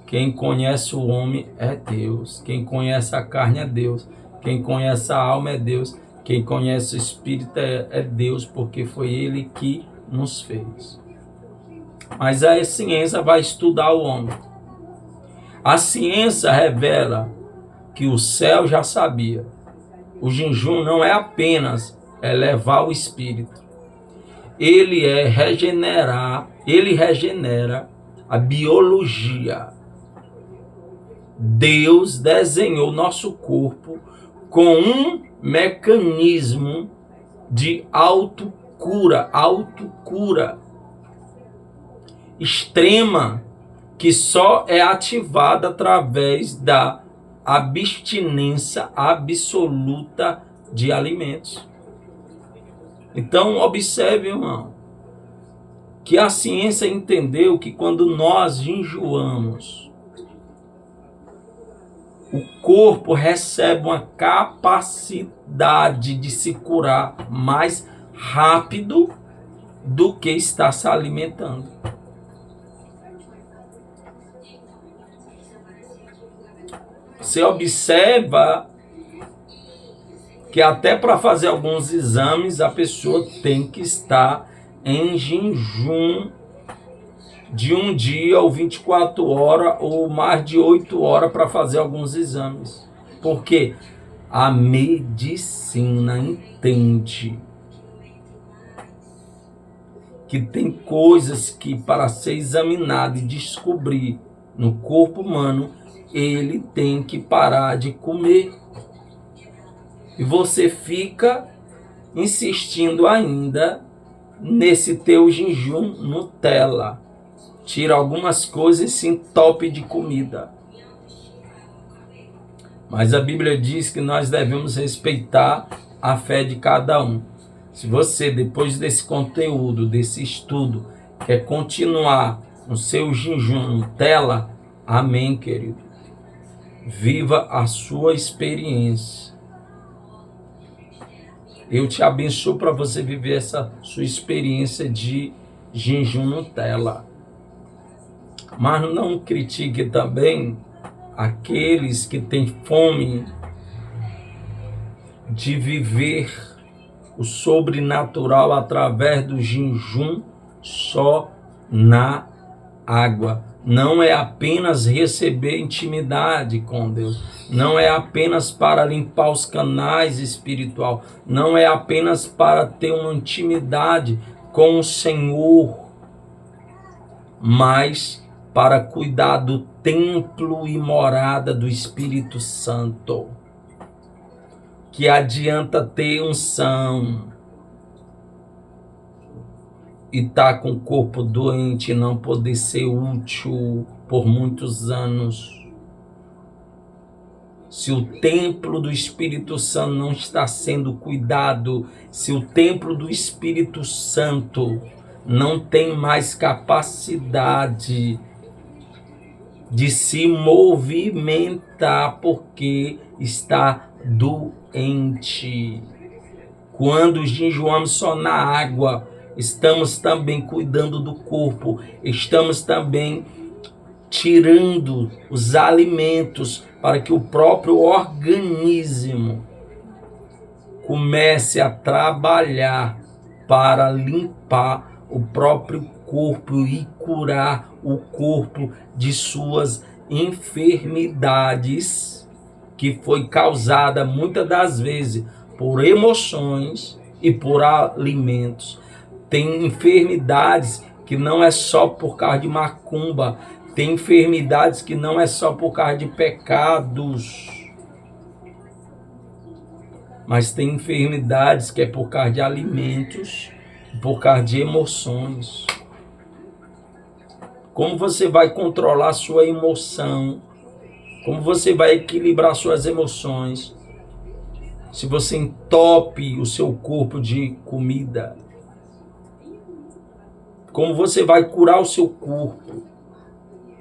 Quem conhece o homem é Deus. Quem conhece a carne é Deus. Quem conhece a alma é Deus. Quem conhece o espírito é Deus, porque foi Ele que nos fez. Mas a ciência vai estudar o homem. A ciência revela que o céu já sabia. O jejum não é apenas elevar o espírito. Ele regenera a biologia. Deus desenhou nosso corpo com um mecanismo de autocura extrema, que só é ativada através da abstinência absoluta de alimentos. Então, observe, irmão, que a ciência entendeu que quando nós jejuamos, o corpo recebe uma capacidade de se curar mais rápido do que está se alimentando. Você observa que até para fazer alguns exames a pessoa tem que estar em jejum de um dia ou 24 horas ou mais de 8 horas para fazer alguns exames. Porque a medicina entende que tem coisas que para ser examinado e descobrir no corpo humano, ele tem que parar de comer. E você fica insistindo ainda nesse teu jejum Nutella. Tira algumas coisas e se entope de comida. Mas a Bíblia diz que nós devemos respeitar a fé de cada um. Se você, depois desse conteúdo, desse estudo, quer continuar no seu jejum Nutella, amém, querido. Viva a sua experiência. Eu te abençoo para você viver essa sua experiência de jejum Nutella. Mas não critique também aqueles que têm fome de viver o sobrenatural através do jejum só na água. Não é apenas receber intimidade com Deus. Não é apenas para limpar os canais espiritual. Não é apenas para ter uma intimidade com o Senhor, mas para cuidar do templo e morada do Espírito Santo. Que adianta ter unção e estar com o corpo doente e não poder ser útil por muitos anos. Se o templo do Espírito Santo não está sendo cuidado, se o templo do Espírito Santo não tem mais capacidade de se movimentar porque está doente. Quando jejuamos só na água, estamos também cuidando do corpo, estamos também tirando os alimentos para que o próprio organismo comece a trabalhar para limpar o próprio corpo e curar o corpo de suas enfermidades, que foi causada muitas das vezes por emoções e por alimentos. Tem enfermidades que não é só por causa de macumba, tem enfermidades que não é só por causa de pecados, mas tem enfermidades que é por causa de alimentos, por causa de emoções. Como você vai controlar sua emoção? Como você vai equilibrar suas emoções? Se você entope o seu corpo de comida? Como você vai curar o seu corpo?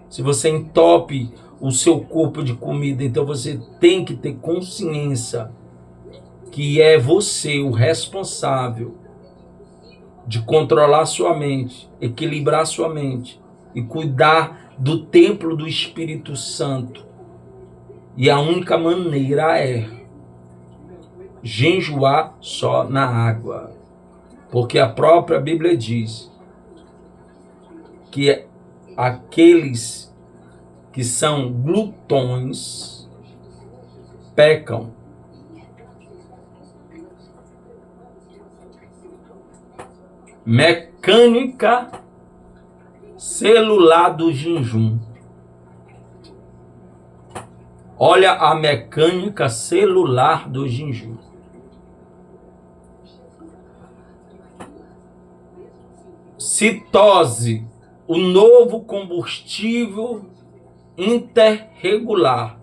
Se você entope o seu corpo de comida, então você tem que ter consciência que é você o responsável de controlar sua mente, equilibrar sua mente e cuidar do templo do Espírito Santo. E a única maneira é jejuar só na água. Porque a própria Bíblia diz que aqueles que são glutões pecam. Mecânica celular do jejum. Olha a mecânica celular do jejum. Citose, o novo combustível interregular.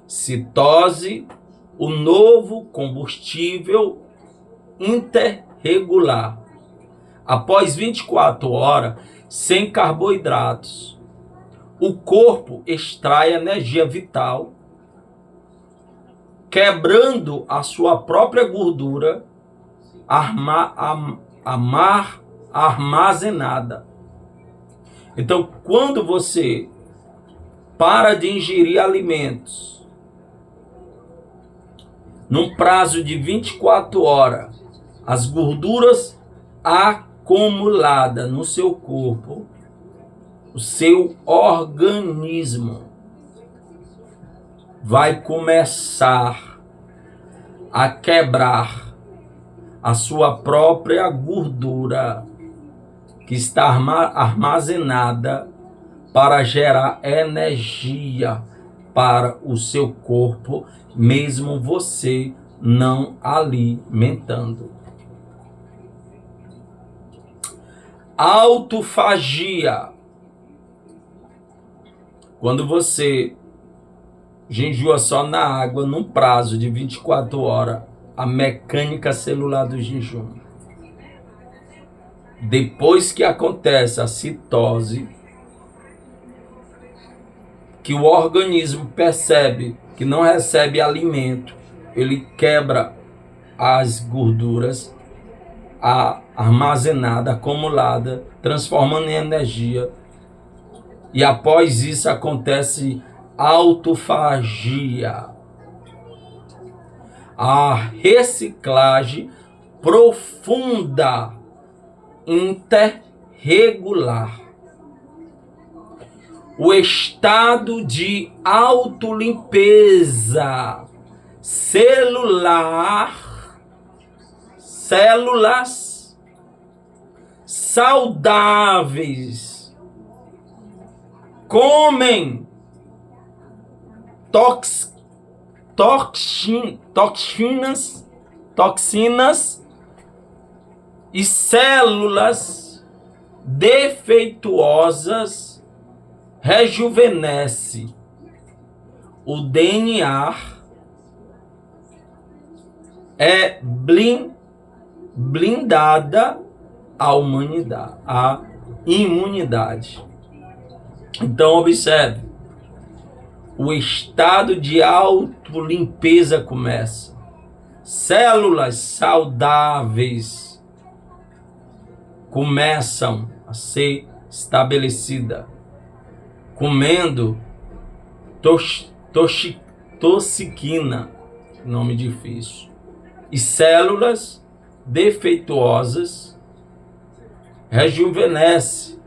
Citose, o novo combustível interregular. Após 24 horas, sem carboidratos, o corpo extrai energia vital, quebrando a sua própria gordura armazenada. Então, quando você para de ingerir alimentos num prazo de 24 horas, as gorduras acumuladas no seu corpo, o seu organismo vai começar a quebrar a sua própria gordura que está armazenada para gerar energia para o seu corpo, mesmo você não alimentando. Autofagia. Quando você jejua só na água, num prazo de 24 horas, a mecânica celular do jejum. Depois que acontece a citose, que o organismo percebe que não recebe alimento, ele quebra as gorduras armazenada, acumulada, transformando em energia. E após isso acontece autofagia, a reciclagem profunda, interregular, o estado de autolimpeza celular, células saudáveis comem toxinas e células defeituosas rejuvenesce. O DNA é blindada a humanidade, a imunidade. Então observe, o estado de autolimpeza começa. Células saudáveis começam a ser estabelecidas, comendo toxiquina, nome difícil, e células defeituosas rejuvenesce.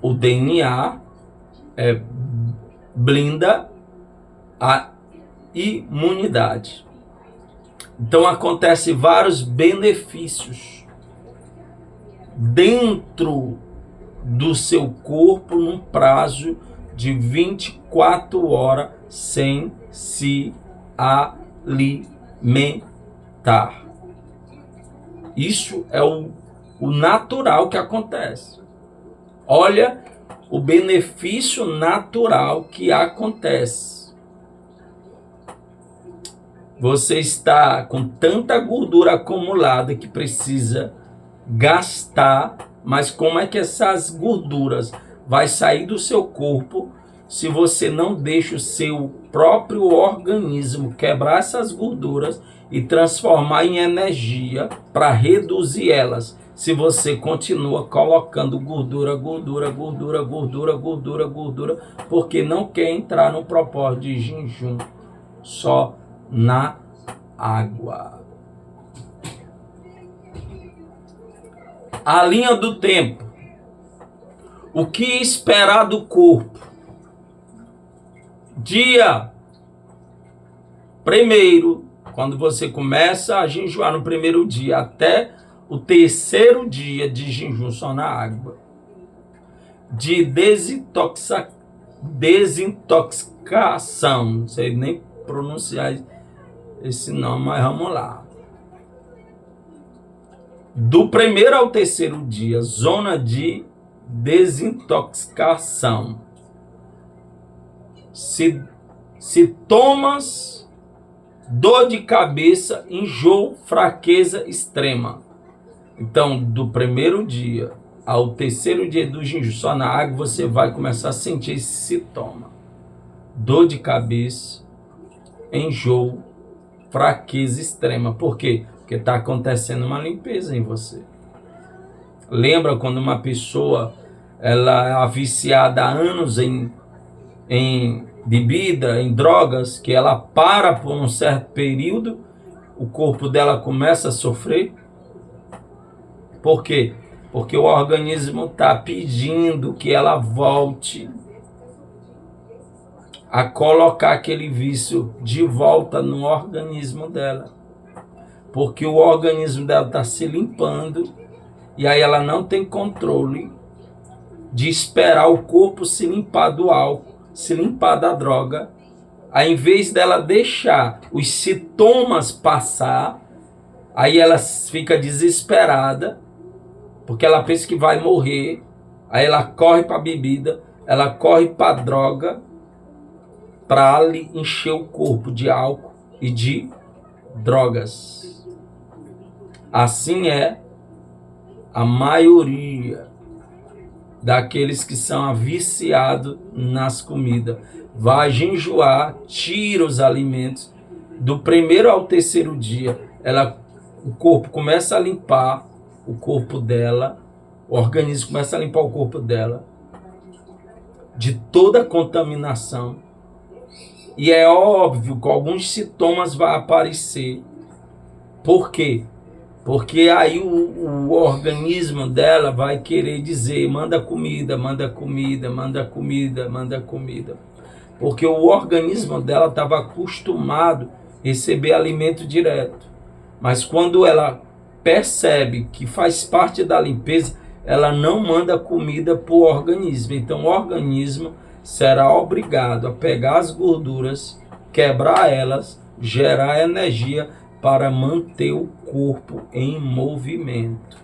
O DNA blinda a imunidade. Então acontece vários benefícios dentro do seu corpo num prazo de 24 horas sem se alimentar. Isso é o natural que acontece. Olha o benefício natural que acontece. Você está com tanta gordura acumulada que precisa gastar, mas como é que essas gorduras vai sair do seu corpo se você não deixa o seu próprio organismo quebrar essas gorduras e transformar em energia para reduzir elas? Se você continua colocando gordura, porque não quer entrar no propósito de jejum só na água. A linha do tempo. O que esperar do corpo? Dia primeiro, quando você começa a jejuar no primeiro dia, até o terceiro dia de jejum só na água, de desintoxicação, não sei nem pronunciar esse nome, mas vamos lá. Do primeiro ao terceiro dia, zona de desintoxicação. Sintomas: dor de cabeça, enjoo, fraqueza extrema. Então, do primeiro dia ao terceiro dia do jejum só na água, você vai começar a sentir esse sintoma: dor de cabeça, enjoo, fraqueza extrema. Por quê? Porque está acontecendo uma limpeza em você. Lembra quando uma pessoa ela é viciada há anos em bebida, em drogas, que ela para por um certo período, o corpo dela começa a sofrer? Por quê? Porque o organismo está pedindo que ela volte a colocar aquele vício de volta no organismo dela. Porque o organismo dela está se limpando e aí ela não tem controle de esperar o corpo se limpar do álcool, se limpar da droga. Aí, em vez dela deixar os sintomas passar, aí ela fica desesperada, porque ela pensa que vai morrer. Aí ela corre para a bebida, ela corre para a droga, para lhe encher o corpo de álcool e de drogas. Assim é a maioria daqueles que são viciados nas comidas. Vai jejuar, tira os alimentos. Do primeiro ao terceiro dia, o corpo começa a limpar o corpo dela, o organismo começa a limpar o corpo dela de toda a contaminação. E é óbvio que alguns sintomas vão aparecer. Por quê? Porque aí o organismo dela vai querer dizer, manda comida, manda comida, manda comida, manda comida. Porque o organismo dela estava acostumado a receber alimento direto. Mas quando ela percebe que faz parte da limpeza, ela não manda comida para o organismo. Então o organismo será obrigado a pegar as gorduras, quebrar elas, gerar energia para manter o corpo em movimento.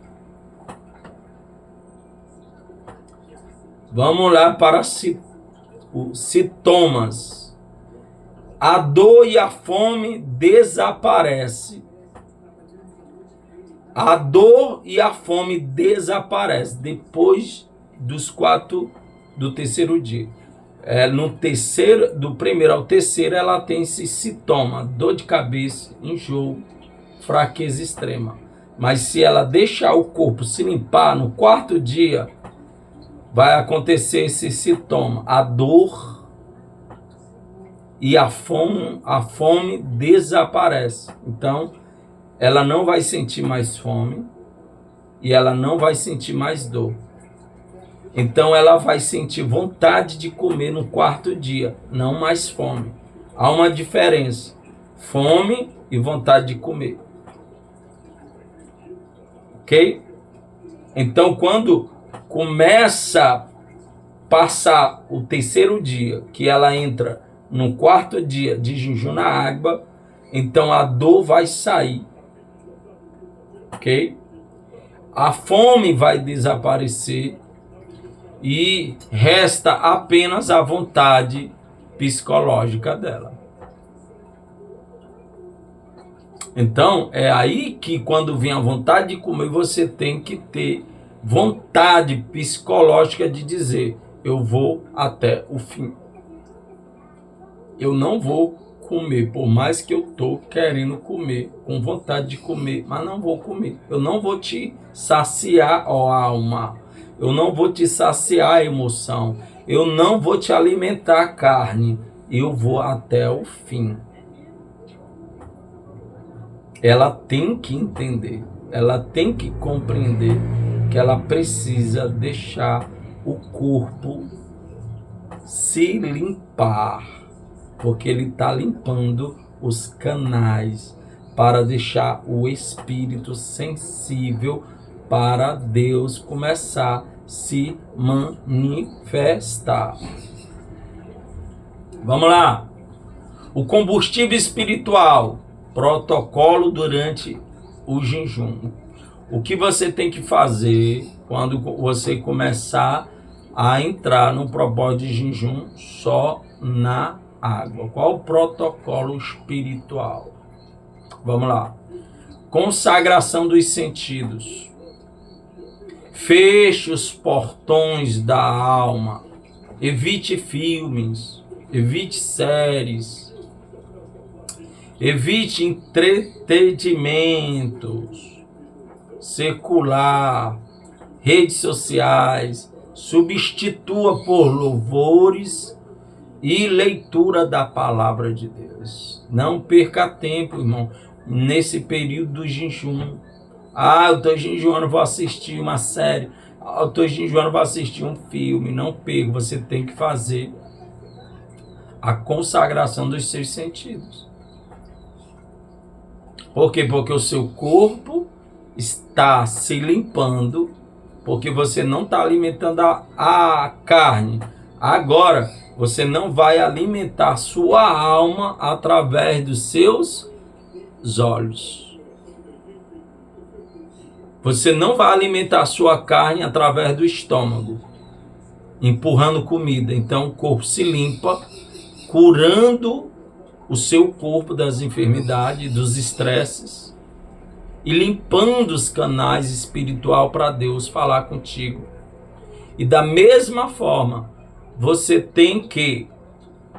Vamos lá para os sintomas. A dor e a fome desaparece. A dor e a fome desaparecem depois do terceiro dia. Do primeiro ao terceiro, ela tem esse sintoma: dor de cabeça, enjoo, fraqueza extrema. Mas se ela deixar o corpo se limpar, no quarto dia, vai acontecer esse sintoma: a dor e a fome desaparece. Então, ela não vai sentir mais fome e ela não vai sentir mais dor. Então ela vai sentir vontade de comer no quarto dia, não mais fome. Há uma diferença: fome e vontade de comer. Ok? Então quando começa a passar o terceiro dia, que ela entra no quarto dia de jejum na água, então a dor vai sair. Ok? A fome vai desaparecer e resta apenas a vontade psicológica dela. Então, é aí que quando vem a vontade de comer, você tem que ter vontade psicológica de dizer: eu vou até o fim. Eu não vou comer, por mais que eu estou querendo comer, com vontade de comer, mas não vou comer. Eu não vou te saciar, ó alma. Eu não vou te saciar a emoção. Eu não vou te alimentar a carne. Eu vou até o fim. Ela tem que entender, ela tem que compreender que ela precisa deixar o corpo se limpar, porque ele está limpando os canais para deixar o espírito sensível para Deus começar a se manifestar. Vamos lá. O combustível espiritual, protocolo durante o jejum. O que você tem que fazer quando você começar a entrar no propósito de jejum só na água? Qual o protocolo espiritual? Vamos lá. Consagração dos sentidos. Feche os portões da alma. Evite filmes. Evite séries. Evite entretenimentos secular, redes sociais. Substitua por louvores e leitura da palavra de Deus. Não perca tempo, irmão, nesse período do jejum. Eu estou jejuando, vou assistir uma série. Eu estou jejuando, vou assistir um filme. Não perca, você tem que fazer a consagração dos seus sentidos. Por quê? Porque o seu corpo está se limpando, porque você não está alimentando a carne. Agora, você não vai alimentar sua alma através dos seus olhos. Você não vai alimentar sua carne através do estômago, empurrando comida. Então o corpo se limpa curando o seu corpo das enfermidades, dos estresses e limpando os canais espiritual para Deus falar contigo. E da mesma forma, você tem que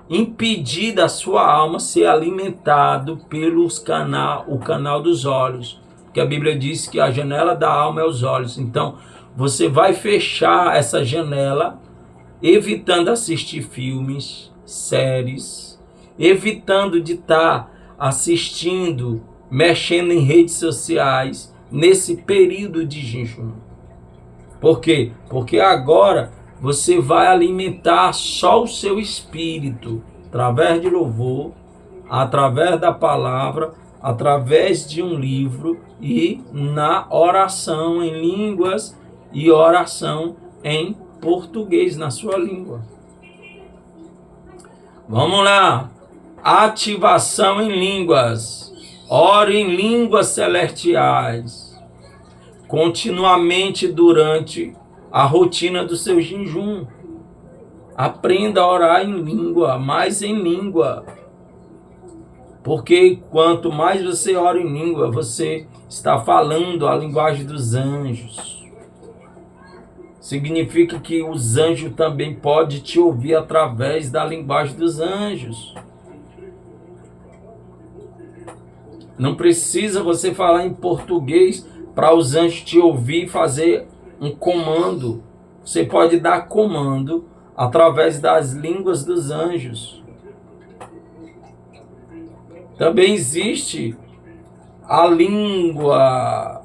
impedir da sua alma ser alimentado o canal dos olhos, porque a Bíblia diz que a janela da alma é os olhos. Então, você vai fechar essa janela, evitando assistir filmes, séries, evitando de estar assistindo, mexendo em redes sociais nesse período de jejum. Por quê? Porque agora você vai alimentar só o seu espírito, através de louvor, através da palavra, através de um livro e na oração em línguas e oração em português, na sua língua. Vamos lá. Ativação em línguas. Ore em línguas celestiais. Continuamente durante a rotina do seu jejum. Aprenda a orar em língua, mais em língua. Porque quanto mais você ora em língua, você está falando a linguagem dos anjos. Significa que os anjos também podem te ouvir através da linguagem dos anjos. Não precisa você falar em português para os anjos te ouvir e fazer um comando. Você pode dar comando através das línguas dos anjos. Também existe a língua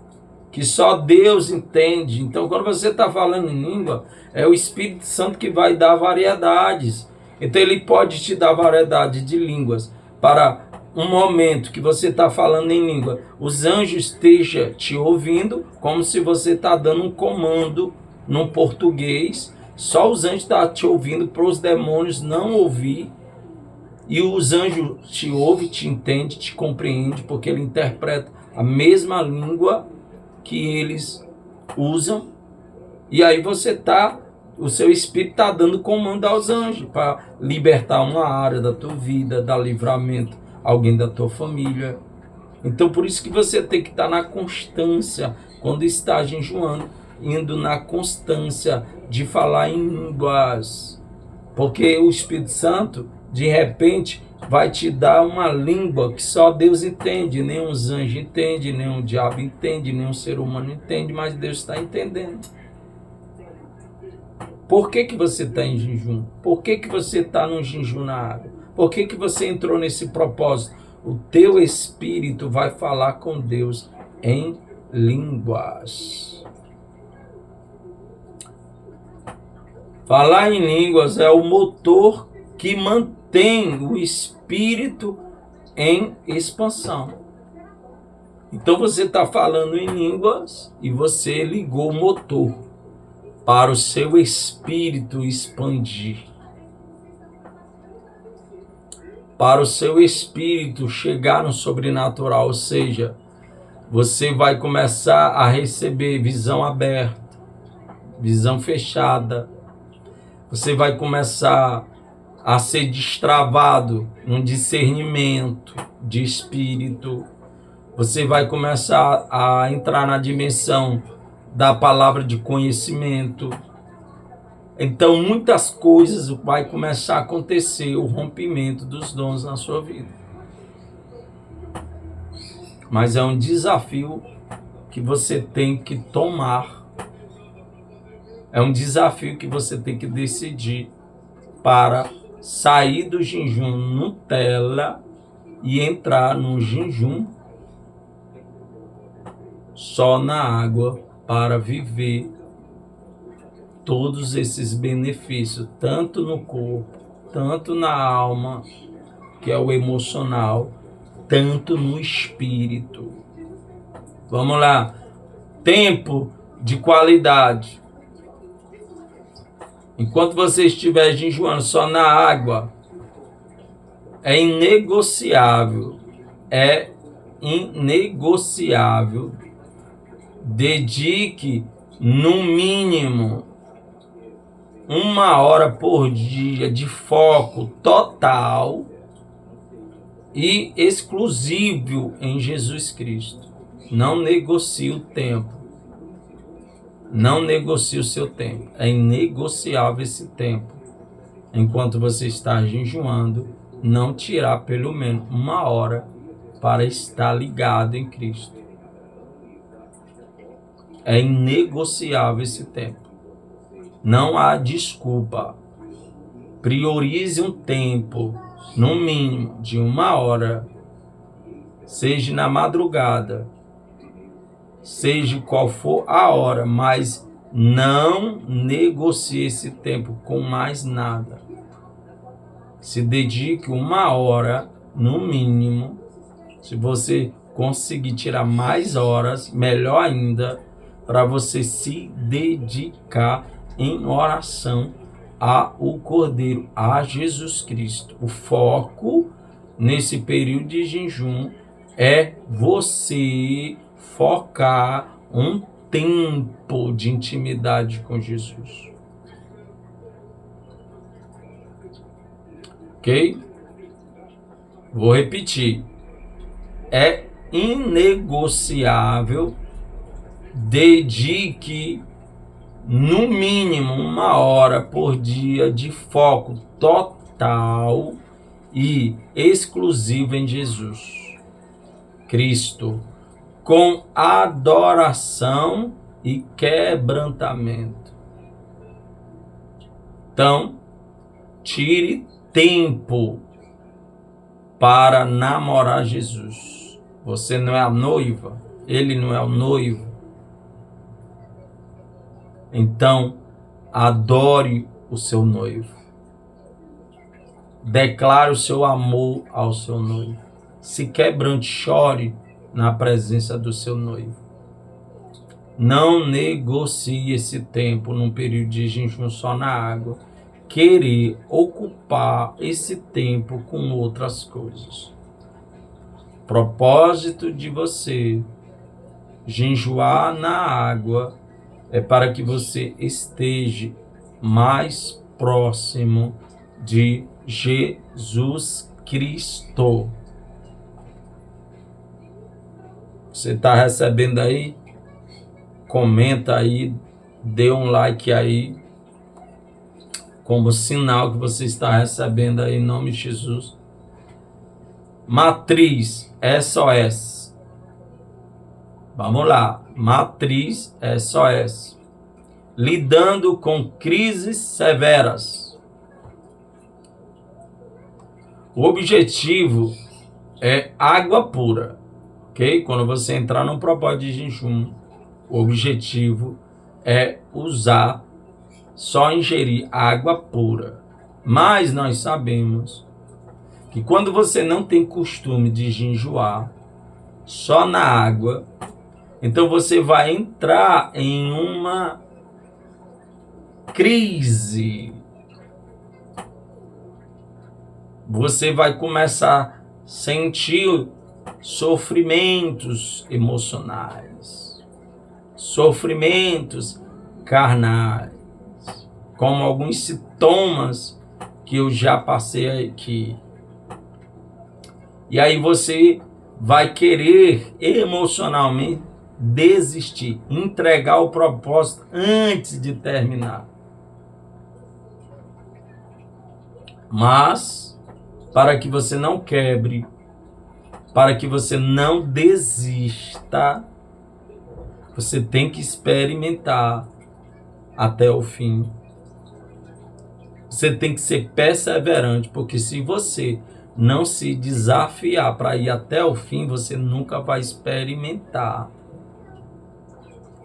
que só Deus entende. Então, quando você está falando em língua, é o Espírito Santo que vai dar variedades. Então, ele pode te dar variedade de línguas para um momento que você está falando em língua. Os anjos estejam te ouvindo, como se você está dando um comando no português. Só os anjos estão te ouvindo para os demônios não ouvir. E os anjos te ouvem, te entendem, te compreendem, porque ele interpreta a mesma língua que eles usam. E aí o seu espírito está dando comando aos anjos para libertar uma área da tua vida, dar livramento a alguém da tua família. Então por isso que você tem que estar na constância, quando está jejuando, indo na constância de falar em línguas. Porque o Espírito Santo, de repente, vai te dar uma língua que só Deus entende, nem os anjos entendem, nem o diabo entende, nem o ser humano entende, mas Deus está entendendo. Por que você está em jejum? Por que você está no jejum na água? Por que você entrou nesse propósito? O teu espírito vai falar com Deus em línguas. Falar em línguas é o motor que mantém o espírito em expansão. Então você está falando em línguas e você ligou o motor para o seu espírito expandir. Para o seu espírito chegar no sobrenatural, ou seja, você vai começar a receber visão aberta, visão fechada. Você vai começar a ser destravado num discernimento de espírito. Você vai começar a entrar na dimensão da palavra de conhecimento. Então, muitas coisas vai começar a acontecer, o rompimento dos dons na sua vida. Mas é um desafio que você tem que tomar. É um desafio que você tem que decidir para sair do jejum Nutella e entrar no jejum só na água para viver todos esses benefícios, tanto no corpo, tanto na alma, que é o emocional, tanto no espírito. Vamos lá. Tempo de qualidade. Enquanto você estiver jejuando só na água, é inegociável. É inegociável. Dedique no mínimo 1 hora por dia de foco total e exclusivo em Jesus Cristo. Não negocie o tempo. Não negocie o seu tempo. É inegociável esse tempo. Enquanto você está jejuando, não tirar pelo menos 1 hora para estar ligado em Cristo. É inegociável esse tempo. Não há desculpa. Priorize um tempo, no mínimo, de 1 hora, seja na madrugada, seja qual for a hora, mas não negocie esse tempo com mais nada. Se dedique 1 hora, no mínimo. Se você conseguir tirar mais horas, melhor ainda, para você se dedicar em oração ao Cordeiro, a Jesus Cristo. O foco nesse período de jejum é você focar um tempo de intimidade com Jesus. Ok? Vou repetir. É inegociável. Dedique no mínimo 1 hora por dia de foco total e exclusivo em Jesus Cristo, com adoração e quebrantamento. Então, tire tempo para namorar Jesus. Você não é a noiva, ele não é o noivo. Então, adore o seu noivo. Declare o seu amor ao seu noivo. Se quebrante, chore na presença do seu noivo. Não negocie esse tempo num período de jejum só na água. Querer ocupar esse tempo com outras coisas. Propósito de você jejuar na água é para que você esteja mais próximo de Jesus Cristo. Você está recebendo aí? Comenta aí, dê um like aí, como sinal que você está recebendo aí, em nome de Jesus. Matriz SOS. Vamos lá. Matriz SOS. Lidando com crises severas. O objetivo é água pura, ok? Quando você entrar num propósito de jejum, o objetivo é só ingerir água pura. Mas nós sabemos que quando você não tem costume de jejuar só na água, então você vai entrar em uma crise. Você vai começar a sentir sofrimentos emocionais, sofrimentos carnais, como alguns sintomas que eu já passei aqui. E aí você vai querer emocionalmente desistir, entregar o propósito antes de terminar. Mas, para que você não quebre, para que você não desista, você tem que experimentar até o fim. Você tem que ser perseverante, porque se você não se desafiar para ir até o fim, você nunca vai experimentar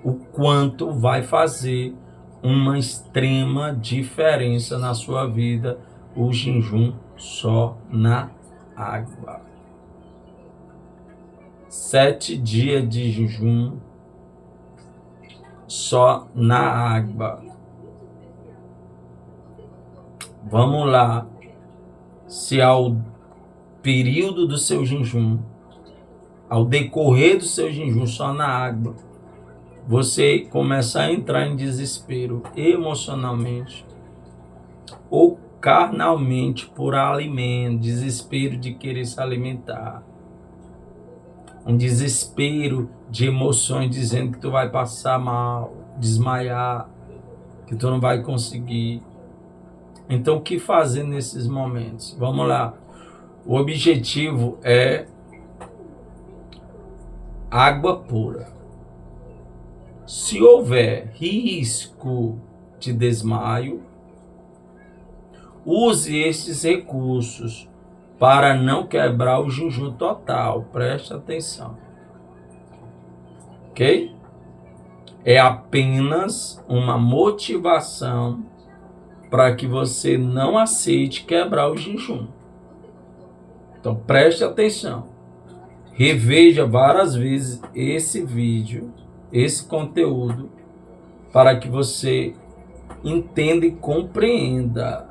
o quanto vai fazer uma extrema diferença na sua vida o jejum só na água. 7 dias de jejum só na água. Vamos lá. Se ao período do seu jejum, ao decorrer do seu jejum só na água, você começar a entrar em desespero emocionalmente, ou carnalmente por alimento, desespero de querer se alimentar, um desespero de emoções dizendo que tu vai passar mal, desmaiar, que tu não vai conseguir. Então, o que fazer nesses momentos? Vamos lá. O objetivo é água pura. Se houver risco de desmaio, use esses recursos para não quebrar o jejum total. Preste atenção. Ok? É apenas uma motivação para que você não aceite quebrar o jejum. Então preste atenção. Reveja várias vezes esse vídeo, esse conteúdo, para que você entenda e compreenda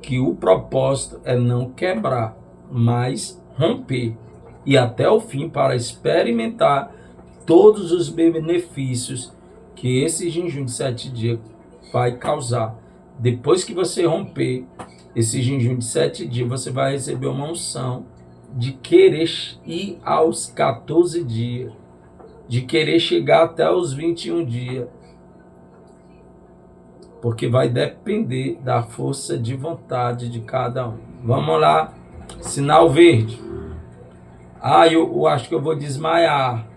que o propósito é não quebrar, mas romper. E até o fim, para experimentar todos os benefícios que esse jejum de 7 dias vai causar. Depois que você romper esse jejum de 7 dias, você vai receber uma unção de querer ir aos 14 dias, de querer chegar até os 21 dias, porque vai depender da força de vontade de cada um. Vamos lá, sinal verde. Eu acho que eu vou desmaiar.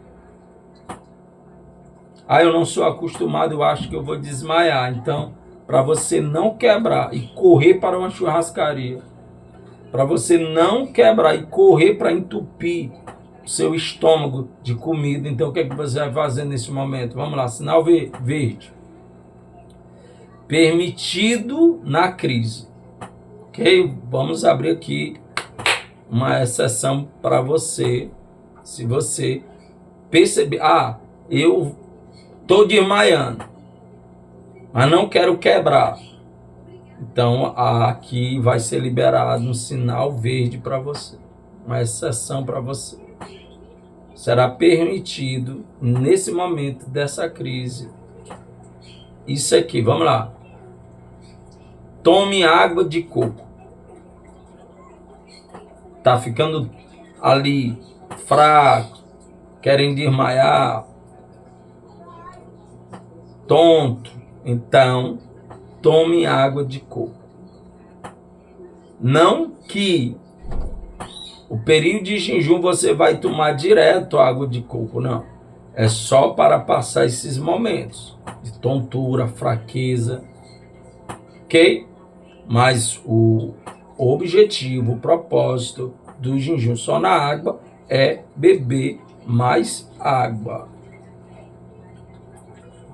Eu não sou acostumado, eu acho que eu vou desmaiar. Então, para você não quebrar e correr para uma churrascaria, para você não quebrar e correr para entupir o seu estômago de comida, então o que é que você vai fazer nesse momento? Vamos lá, sinal verde. Permitido na crise. Ok? Vamos abrir aqui uma exceção para você. Se você perceber, eu estou desmaiando, mas não quero quebrar. Então, aqui vai ser liberado um sinal verde para você. Uma exceção para você. Será permitido, nesse momento dessa crise, isso aqui. Vamos lá. Tome água de coco. Tá ficando ali fraco, querem desmaiar, tonto. Então, tome água de coco. Não que o período de jejum você vai tomar direto água de coco, não. É só para passar esses momentos de tontura, fraqueza, ok? Mas o objetivo, o propósito do jejum só na água é beber mais água,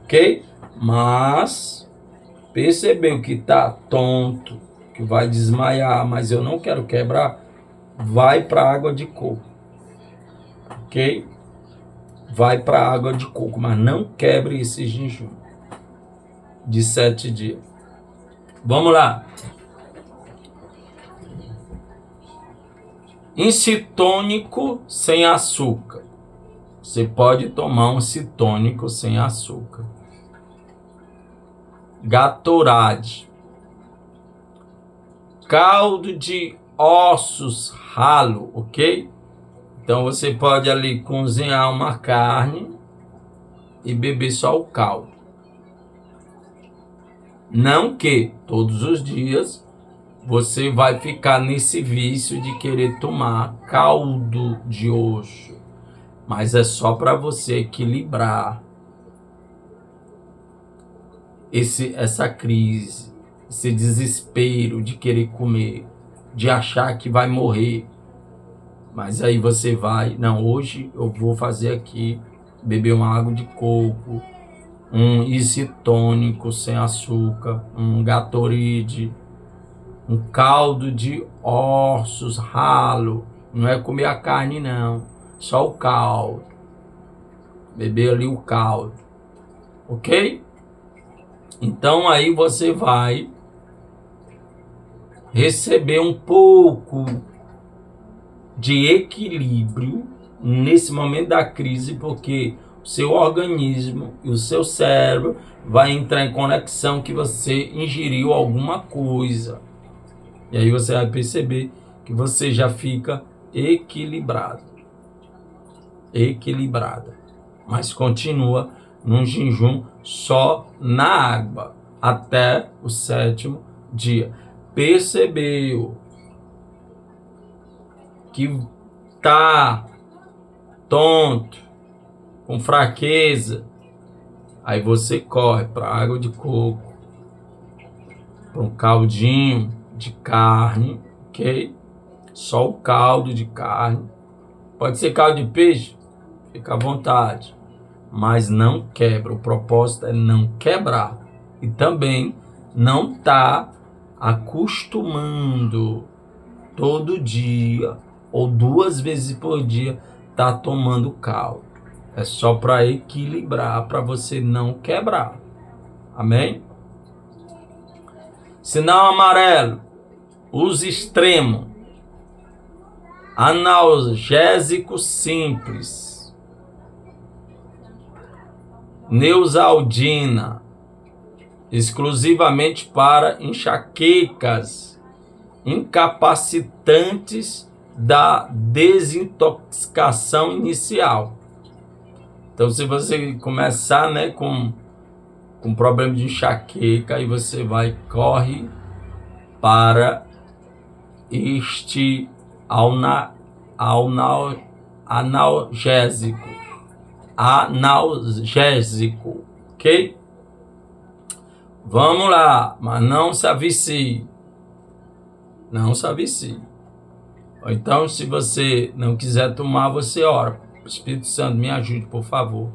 ok? Mas percebeu que está tonto, que vai desmaiar, mas eu não quero quebrar, vai para a água de coco, ok? Vai para a água de coco, mas não quebre esse jejum de 7 dias. Vamos lá. Incitônico sem açúcar. Você pode tomar um citônico sem açúcar. Gatorade. Caldo de ossos ralo, ok? Então você pode ali cozinhar uma carne e beber só o caldo. Não que todos os dias você vai ficar nesse vício de querer tomar caldo de osso, mas é só para você equilibrar essa crise, esse desespero de querer comer, de achar que vai morrer. Mas aí você vai, não, hoje eu vou fazer aqui, beber uma água de coco, um isotônico sem açúcar, um Gatorade, um caldo de ossos ralo. Não é comer a carne não, só o caldo. Beber ali o caldo, ok? Então aí você vai receber um pouco de equilíbrio nesse momento da crise, porque seu organismo e o seu cérebro vai entrar em conexão que você ingeriu alguma coisa. E aí você vai perceber que você já fica equilibrado. Equilibrada. Mas continua num jejum só na água até o 7º dia. Percebeu que tá tonto, com fraqueza, aí você corre para água de coco, para um caldinho de carne, ok? Só o caldo de carne. Pode ser caldo de peixe, fica à vontade. Mas não quebra. O propósito é não quebrar. E também não tá acostumando todo dia ou 2 vezes por dia tá tomando caldo. É só para equilibrar, para você não quebrar. Amém? Sinal amarelo. Uso extremo. Analgésico simples. Neosaldina, exclusivamente para enxaquecas, incapacitantes da desintoxicação inicial. Então, se você começar, né, com problema de enxaqueca, aí você corre para este analgésico. Analgésico, ok? Vamos lá, mas não se avicie. Não se avicie. Ou então, se você não quiser tomar, você ora. Espírito Santo, me ajude, por favor.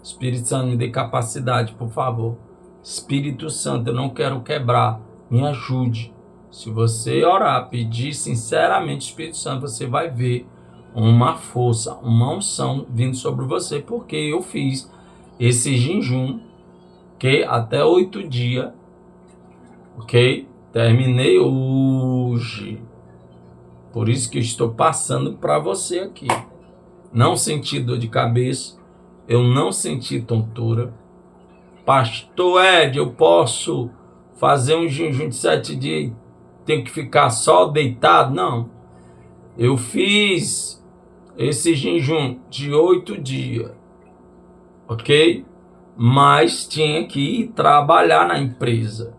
Espírito Santo, me dê capacidade, por favor. Espírito Santo, eu não quero quebrar. Me ajude. Se você orar, pedir sinceramente, Espírito Santo, você vai ver uma força, uma unção vindo sobre você, porque eu fiz esse jejum, ok? Até 8 dias, ok? Terminei hoje. Por isso que eu estou passando para você aqui. Não senti dor de cabeça, eu não senti tontura. Pastor Ed, eu posso fazer um jejum de 7 dias e tenho que ficar só deitado? Não. Eu fiz esse jejum de 8 dias, ok? Mas tinha que ir trabalhar na empresa,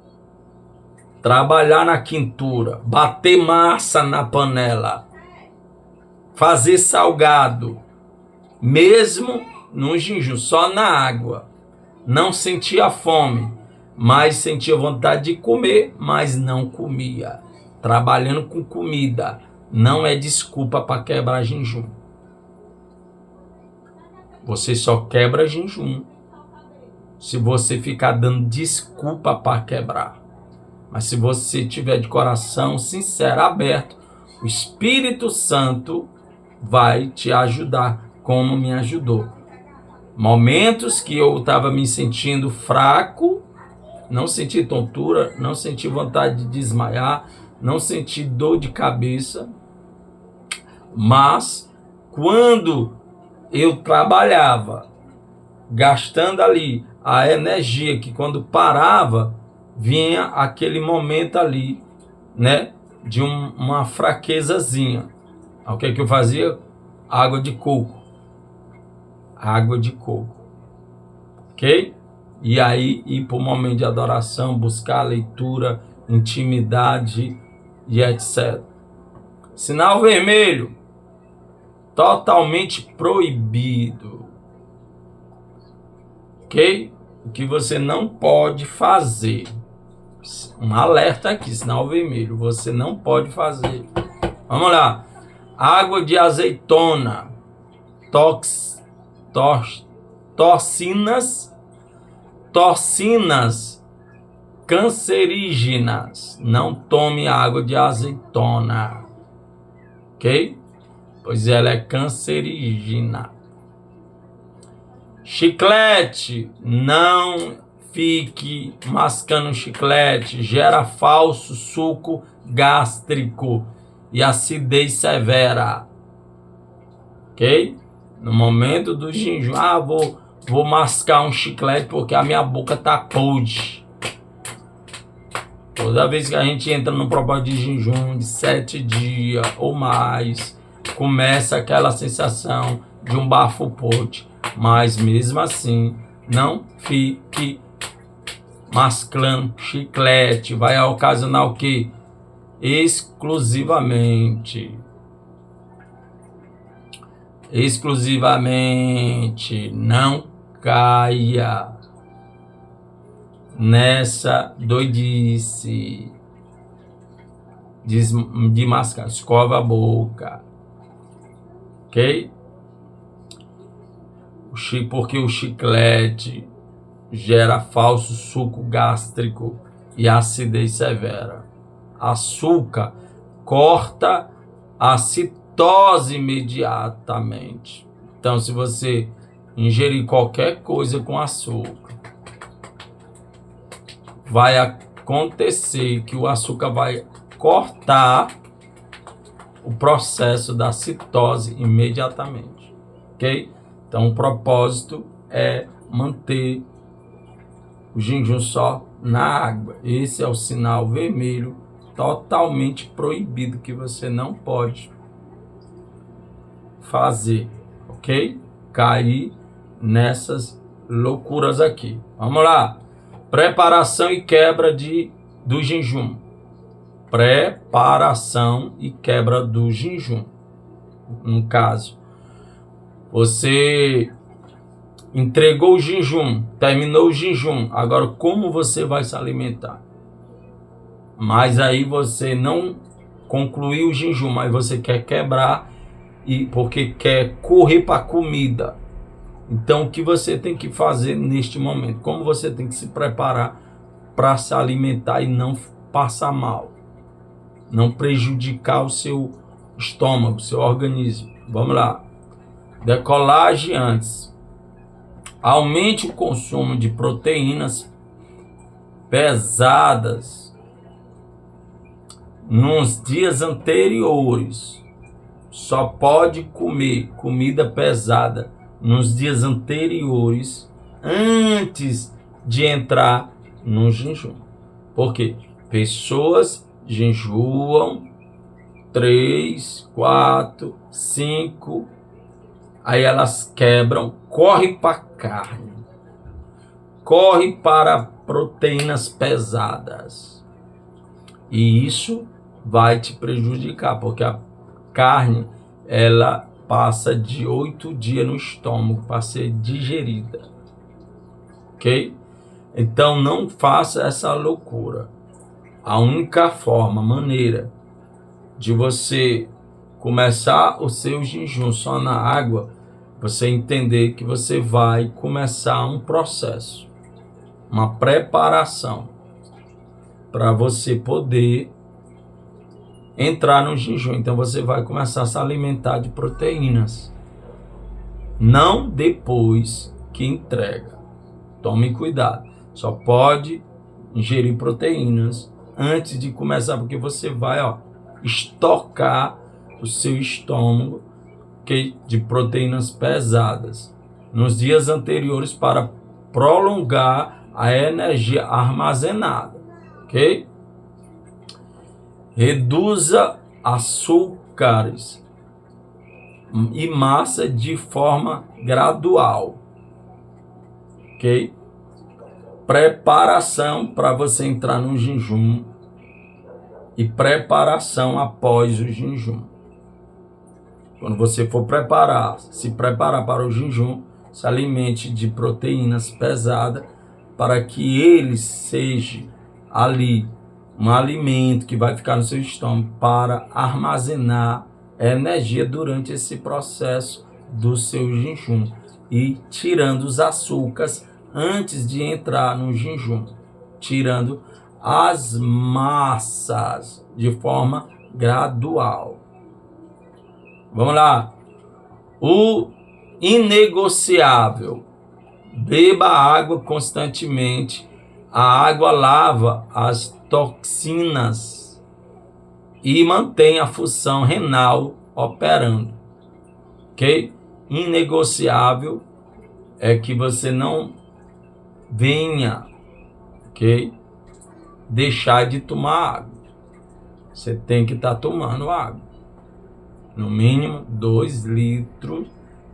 trabalhar na quintura, bater massa na panela, fazer salgado, mesmo no jejum, só na água. Não sentia fome, mas sentia vontade de comer, mas não comia. Trabalhando com comida não é desculpa para quebrar jejum. Você só quebra jejum se você ficar dando desculpa para quebrar. Mas se você tiver de coração sincero, aberto, o Espírito Santo vai te ajudar, como me ajudou. Momentos que eu estava me sentindo fraco, não senti tontura, não senti vontade de desmaiar, não senti dor de cabeça, mas quando eu trabalhava, gastando ali a energia, que quando parava, vinha aquele momento ali, né, de uma fraquezazinha. O que eu fazia? Água de coco. Água de coco. Ok? E aí ir para o momento de adoração, buscar leitura, intimidade e etc. Sinal vermelho. Totalmente proibido. Ok? O que você não pode fazer. Um alerta aqui, sinal vermelho. Você não pode fazer. Vamos lá. Água de azeitona. Toxinas cancerígenas. Não tome água de azeitona. Ok? Pois ela é cancerígena. Chiclete. Não fique mascando chiclete. Gera falso suco gástrico e acidez severa. Ok? No momento do jejum, vou mascar um chiclete porque a minha boca tá podre. Toda vez que a gente entra no propósito de jejum de 7 dias ou mais, começa aquela sensação de um bafo podre. Mas mesmo assim, não fique mascando chiclete. Vai ocasionar o quê? Exclusivamente não caia nessa doidice de mascar. Escova a boca, ok? Porque o chiclete gera falso suco gástrico e acidez severa. Açúcar corta a citose imediatamente. Então, se você ingerir qualquer coisa com açúcar, vai acontecer que o açúcar vai cortar o processo da citose imediatamente, ok? Então, o propósito é manter o jejum só na água. Esse é o sinal vermelho totalmente proibido que você não pode fazer, ok? Cair nessas loucuras aqui. Vamos lá. Preparação e quebra do jejum. Preparação e quebra do jejum. No caso, você entregou o jejum, terminou o jejum. Agora, como você vai se alimentar? Mas aí você não concluiu o jejum, mas você quer quebrar porque quer correr para a comida. Então, o que você tem que fazer neste momento? Como você tem que se preparar para se alimentar e não passar mal? Não prejudicar o seu estômago, seu organismo. Vamos lá. Decolagem antes. Aumente o consumo de proteínas pesadas nos dias anteriores. Só pode comer comida pesada nos dias anteriores, antes de entrar no jejum. Por quê? Pessoas jejuam 3, 4, 5, aí elas quebram, corre para carne, corre para proteínas pesadas. E isso vai te prejudicar, porque a carne, ela passa de 8 dias no estômago para ser digerida, ok? Então não faça essa loucura. A única maneira de você começar o seu jejum só na água, você entender que você vai começar um processo, uma preparação para você poder entrar no jejum. Então você vai começar a se alimentar de proteínas, não depois que entrega. Tome cuidado. Só pode ingerir proteínas antes de começar, porque você vai estocar o seu estômago de proteínas pesadas nos dias anteriores para prolongar a energia armazenada, ok? Reduza açúcares e massa de forma gradual, ok? Preparação para você entrar no jejum e preparação após o jejum. Quando você for se preparar para o jejum, se alimente de proteínas pesadas para que ele seja ali um alimento que vai ficar no seu estômago para armazenar energia durante esse processo do seu jejum e tirando os açúcares antes de entrar no jejum, tirando as massas de forma gradual. Vamos lá. O inegociável: beba água constantemente. A água lava as toxinas e mantém a função renal operando, ok? Inegociável é que você não venha, ok? Deixar de tomar água. Você tem que estar tomando água. No mínimo 2 litros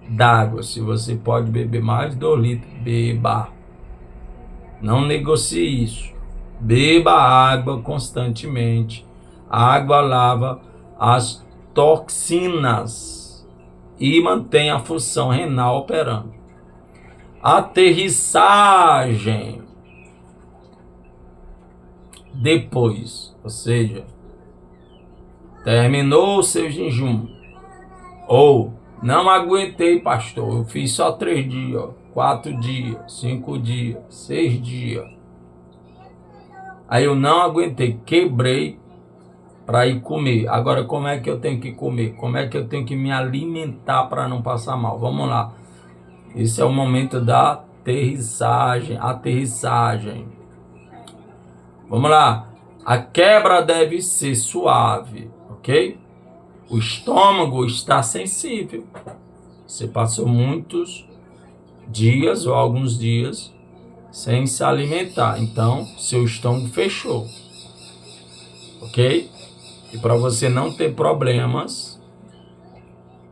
d'água. Se você pode beber mais de 2 litros, beba. Não negocie isso. Beba água constantemente. A água lava as toxinas e mantém a função renal operando. Aterrissagem. Depois, ou seja, terminou o seu jejum. Ou, não aguentei, pastor, eu fiz só 3 dias, 4 dias, 5 dias, 6 dias. Aí eu não aguentei, quebrei para ir comer. Agora, como é que eu tenho que comer? Como é que eu tenho que me alimentar para não passar mal? Vamos lá. Esse é o momento da aterrissagem. Vamos lá. A quebra deve ser suave, ok? O estômago está sensível. Você passou muitos dias ou alguns dias sem se alimentar. Então, seu estômago fechou. Ok? E para você não ter problemas,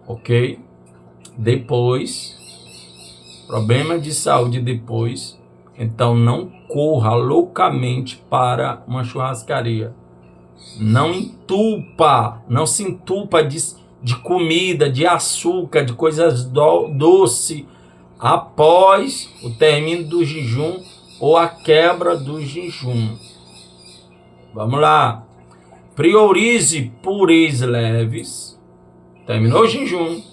ok? Depois, problema de saúde depois, então não corra loucamente para uma churrascaria. Não se entupa de comida, de açúcar, de coisas doces após o término do jejum ou a quebra do jejum. Vamos lá. Priorize purês leves. Terminou o jejum.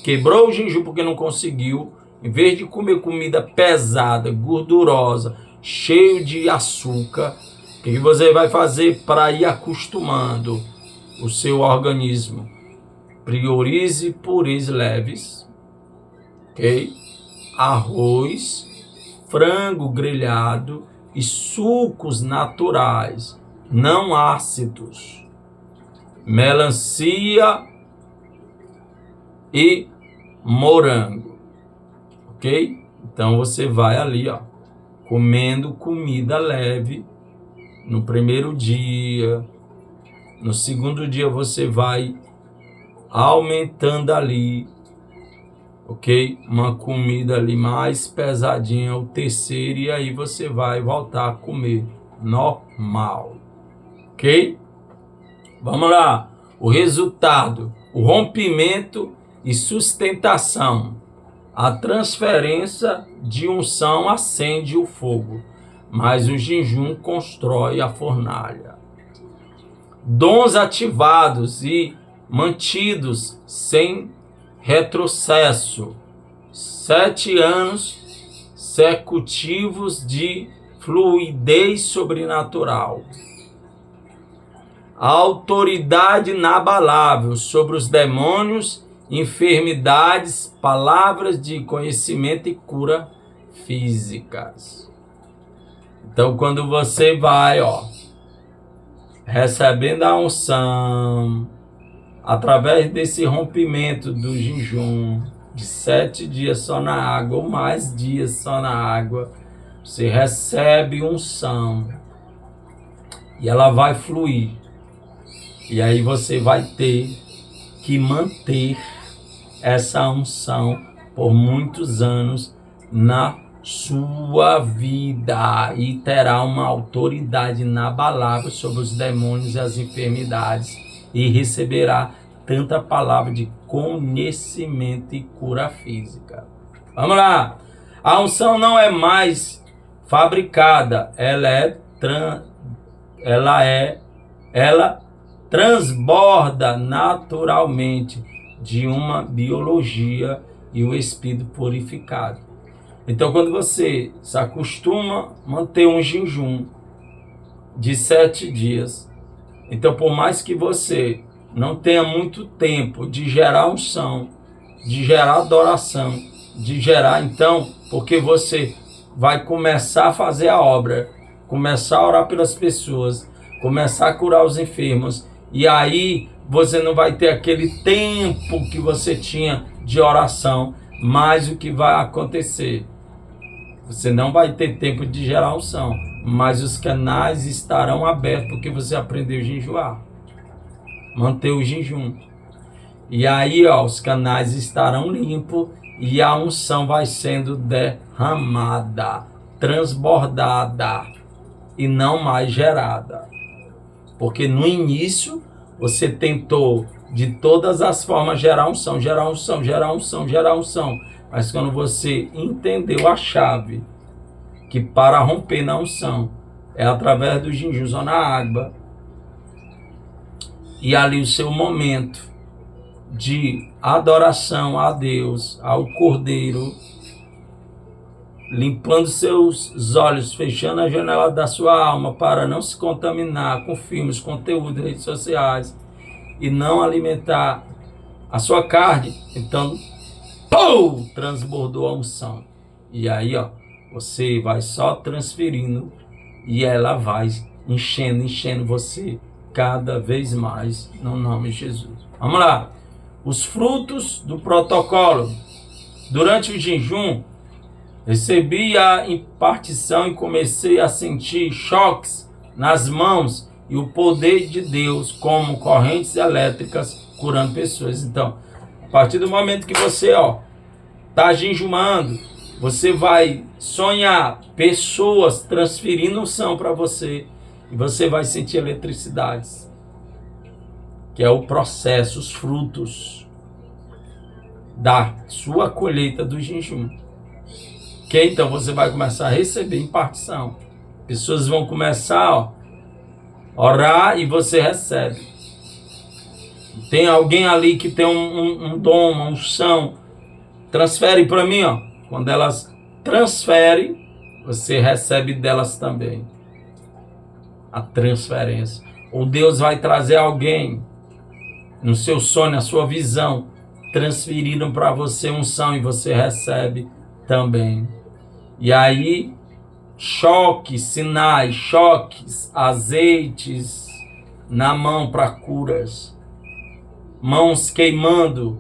Quebrou o jejum porque não conseguiu. Em vez de comer comida pesada, gordurosa, cheio de açúcar, o que você vai fazer para ir acostumando o seu organismo? Priorize purês leves. Ok? Arroz, frango grelhado e sucos naturais, não ácidos. Melancia e morango. Ok? Então você vai ali, ó, comendo comida leve no primeiro dia. No segundo dia você vai aumentando ali, ok? Uma comida ali mais pesadinha, o terceiro, e aí você vai voltar a comer normal, ok? Vamos lá. O resultado: o rompimento e sustentação. A transferência de unção acende o fogo, mas o jejum constrói a fornalha. Dons ativados e mantidos sem retrocesso. 7 anos consecutivos de fluidez sobrenatural. A autoridade inabalável sobre os demônios, enfermidades, palavras de conhecimento e cura físicas. Então, quando você vai, ó, recebendo a unção, através desse rompimento do jejum, de 7 dias só na água, ou mais dias só na água, você recebe unção, e ela vai fluir. E aí você vai ter que manter essa unção por muitos anos na sua vida, e terá uma autoridade inabalável sobre os demônios e as enfermidades, e receberá tanta palavra de conhecimento e cura física. Vamos lá. A unção não é mais fabricada, ela transborda naturalmente de uma biologia e o espírito purificado. Então, quando você se acostuma a manter um jejum de 7 dias, então, por mais que você não tenha muito tempo de gerar unção, de gerar adoração, de gerar, então, porque você vai começar a fazer a obra, começar a orar pelas pessoas, começar a curar os enfermos, e aí você não vai ter aquele tempo que você tinha de oração, Mas o que vai acontecer? Você não vai ter tempo de gerar unção, mas os canais estarão abertos porque você aprendeu a jejuar, manter o jejum. E aí, ó, os canais estarão limpos e a unção vai sendo derramada, transbordada e não mais gerada. Porque no início você tentou de todas as formas gerar unção, gerar unção, gerar unção, gerar unção. Mas quando você entendeu a chave, que para romper na unção é através do jejum ou na água, e ali o seu momento de adoração a Deus, ao Cordeiro, limpando seus olhos, fechando a janela da sua alma para não se contaminar com filmes, conteúdo, redes sociais e não alimentar a sua carne. Então, pum, transbordou a unção. E aí, ó, você vai só transferindo e ela vai enchendo você cada vez mais no nome de Jesus. Vamos lá. Os frutos do protocolo. Durante o jejum, recebi a impartição e comecei a sentir choques nas mãos e o poder de Deus como correntes elétricas curando pessoas. Então, a partir do momento que você está jejumando, você vai sonhar pessoas transferindo unção para você e você vai sentir eletricidades, que é o processo, os frutos da sua colheita do jejum. Que então você vai começar a receber impartição. Pessoas vão começar a orar e você recebe. Tem alguém ali que tem um dom, uma unção, transfere para mim, ó. Quando elas transferem, você recebe delas também. A transferência. Ou Deus vai trazer alguém no seu sonho, na sua visão, transferiram para você unção e você recebe também. E aí, choques, sinais, choques, azeites na mão para curas. Mãos queimando,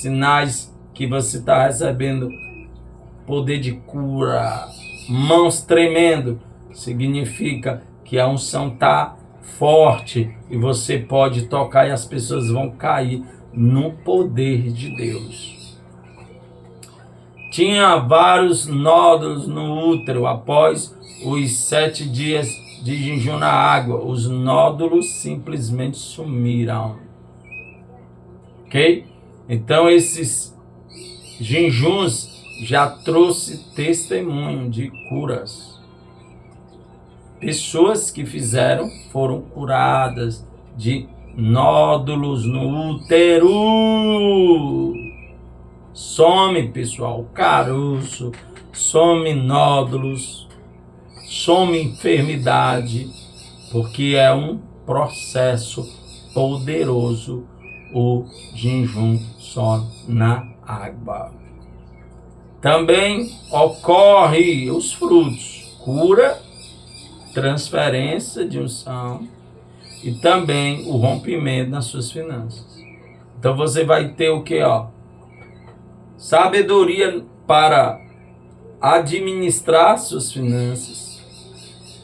sinais que você está recebendo poder de cura. Mãos tremendo, significa que a unção está forte e você pode tocar e as pessoas vão cair no poder de Deus. Tinha vários nódulos no útero após os 7 dias de jejum na água. Os nódulos simplesmente sumiram. Ok? Então esses jejuns já trouxe testemunho de curas. Pessoas que fizeram foram curadas de nódulos no útero. Some, pessoal, caroço, some nódulos, some enfermidade, porque é um processo poderoso o jejum só na água. Também ocorre os frutos, cura, transferência de unção e também o rompimento nas suas finanças. Então você vai ter o que, sabedoria para administrar suas finanças,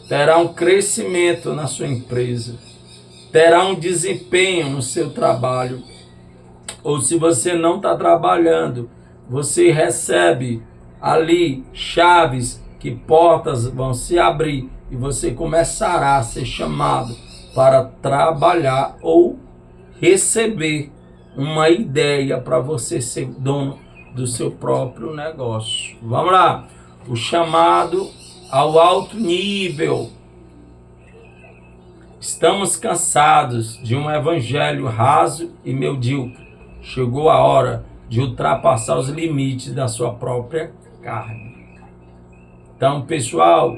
terá um crescimento na sua empresa, terá um desempenho no seu trabalho, ou se você não está trabalhando, você recebe ali chaves que portas vão se abrir e você começará a ser chamado para trabalhar ou receber uma ideia para você ser dono do seu próprio negócio. Vamos lá. O chamado ao alto nível. Estamos cansados de um evangelho raso e medíocre. Chegou a hora de ultrapassar os limites da sua própria carne. Então, pessoal,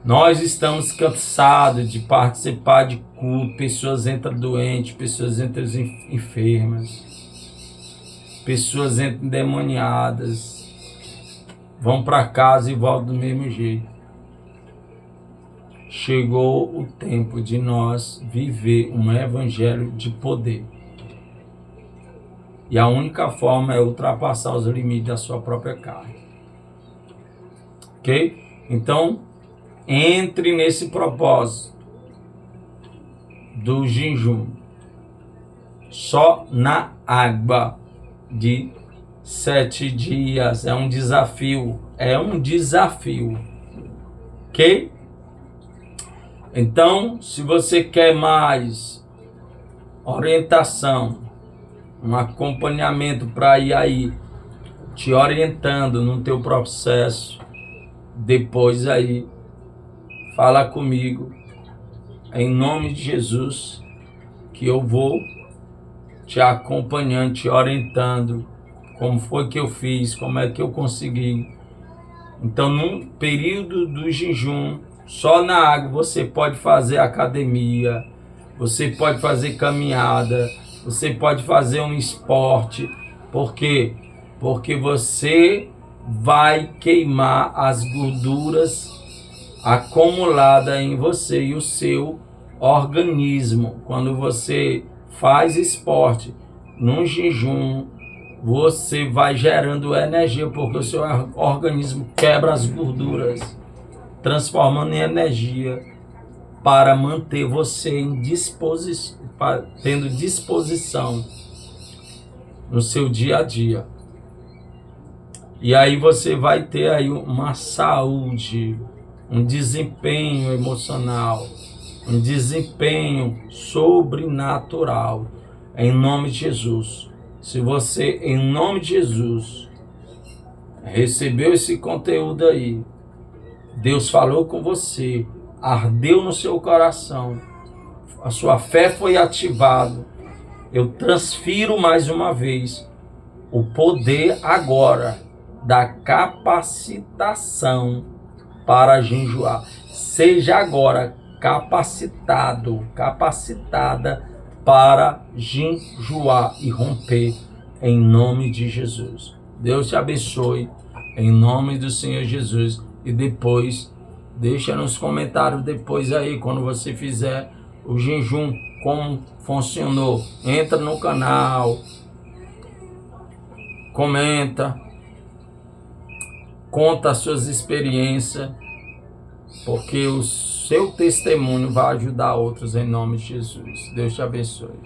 nós estamos cansados de participar de culto. Pessoas entram doentes, pessoas entram enfermas, pessoas entram endemoniadas, vão para casa e voltam do mesmo jeito. Chegou o tempo de nós viver um evangelho de poder. E a única forma é ultrapassar os limites da sua própria carne. Ok? Então, entre nesse propósito do jejum só na água de 7 dias. É um desafio. É um desafio. Ok? Então, se você quer mais orientação, um acompanhamento para ir aí te orientando no teu processo, depois aí fala comigo em nome de Jesus, que eu vou te acompanhando, te orientando como foi que eu fiz, como é que eu consegui. Então, num período do jejum, só na água você pode fazer academia, você pode fazer caminhada, você pode fazer um esporte. Por quê? Porque você vai queimar as gorduras acumuladas em você e o seu organismo. Quando você faz esporte no jejum, você vai gerando energia, porque o seu organismo quebra as gorduras, transformando em energia para manter você em disposição, tendo disposição no seu dia a dia. E aí você vai ter aí uma saúde, um desempenho emocional, um desempenho sobrenatural, em nome de Jesus. Se você, em nome de Jesus, recebeu esse conteúdo aí, Deus falou com você, ardeu no seu coração, a sua fé foi ativada, eu transfiro mais uma vez o poder agora da capacitação para jejuar. Seja agora capacitado, capacitada para jejuar e romper em nome de Jesus. Deus te abençoe em nome do Senhor Jesus. E depois, deixa nos comentários depois aí, quando você fizer o jejum, como funcionou. Entra no canal, comenta, conta as suas experiências, porque o seu testemunho vai ajudar outros em nome de Jesus. Deus te abençoe.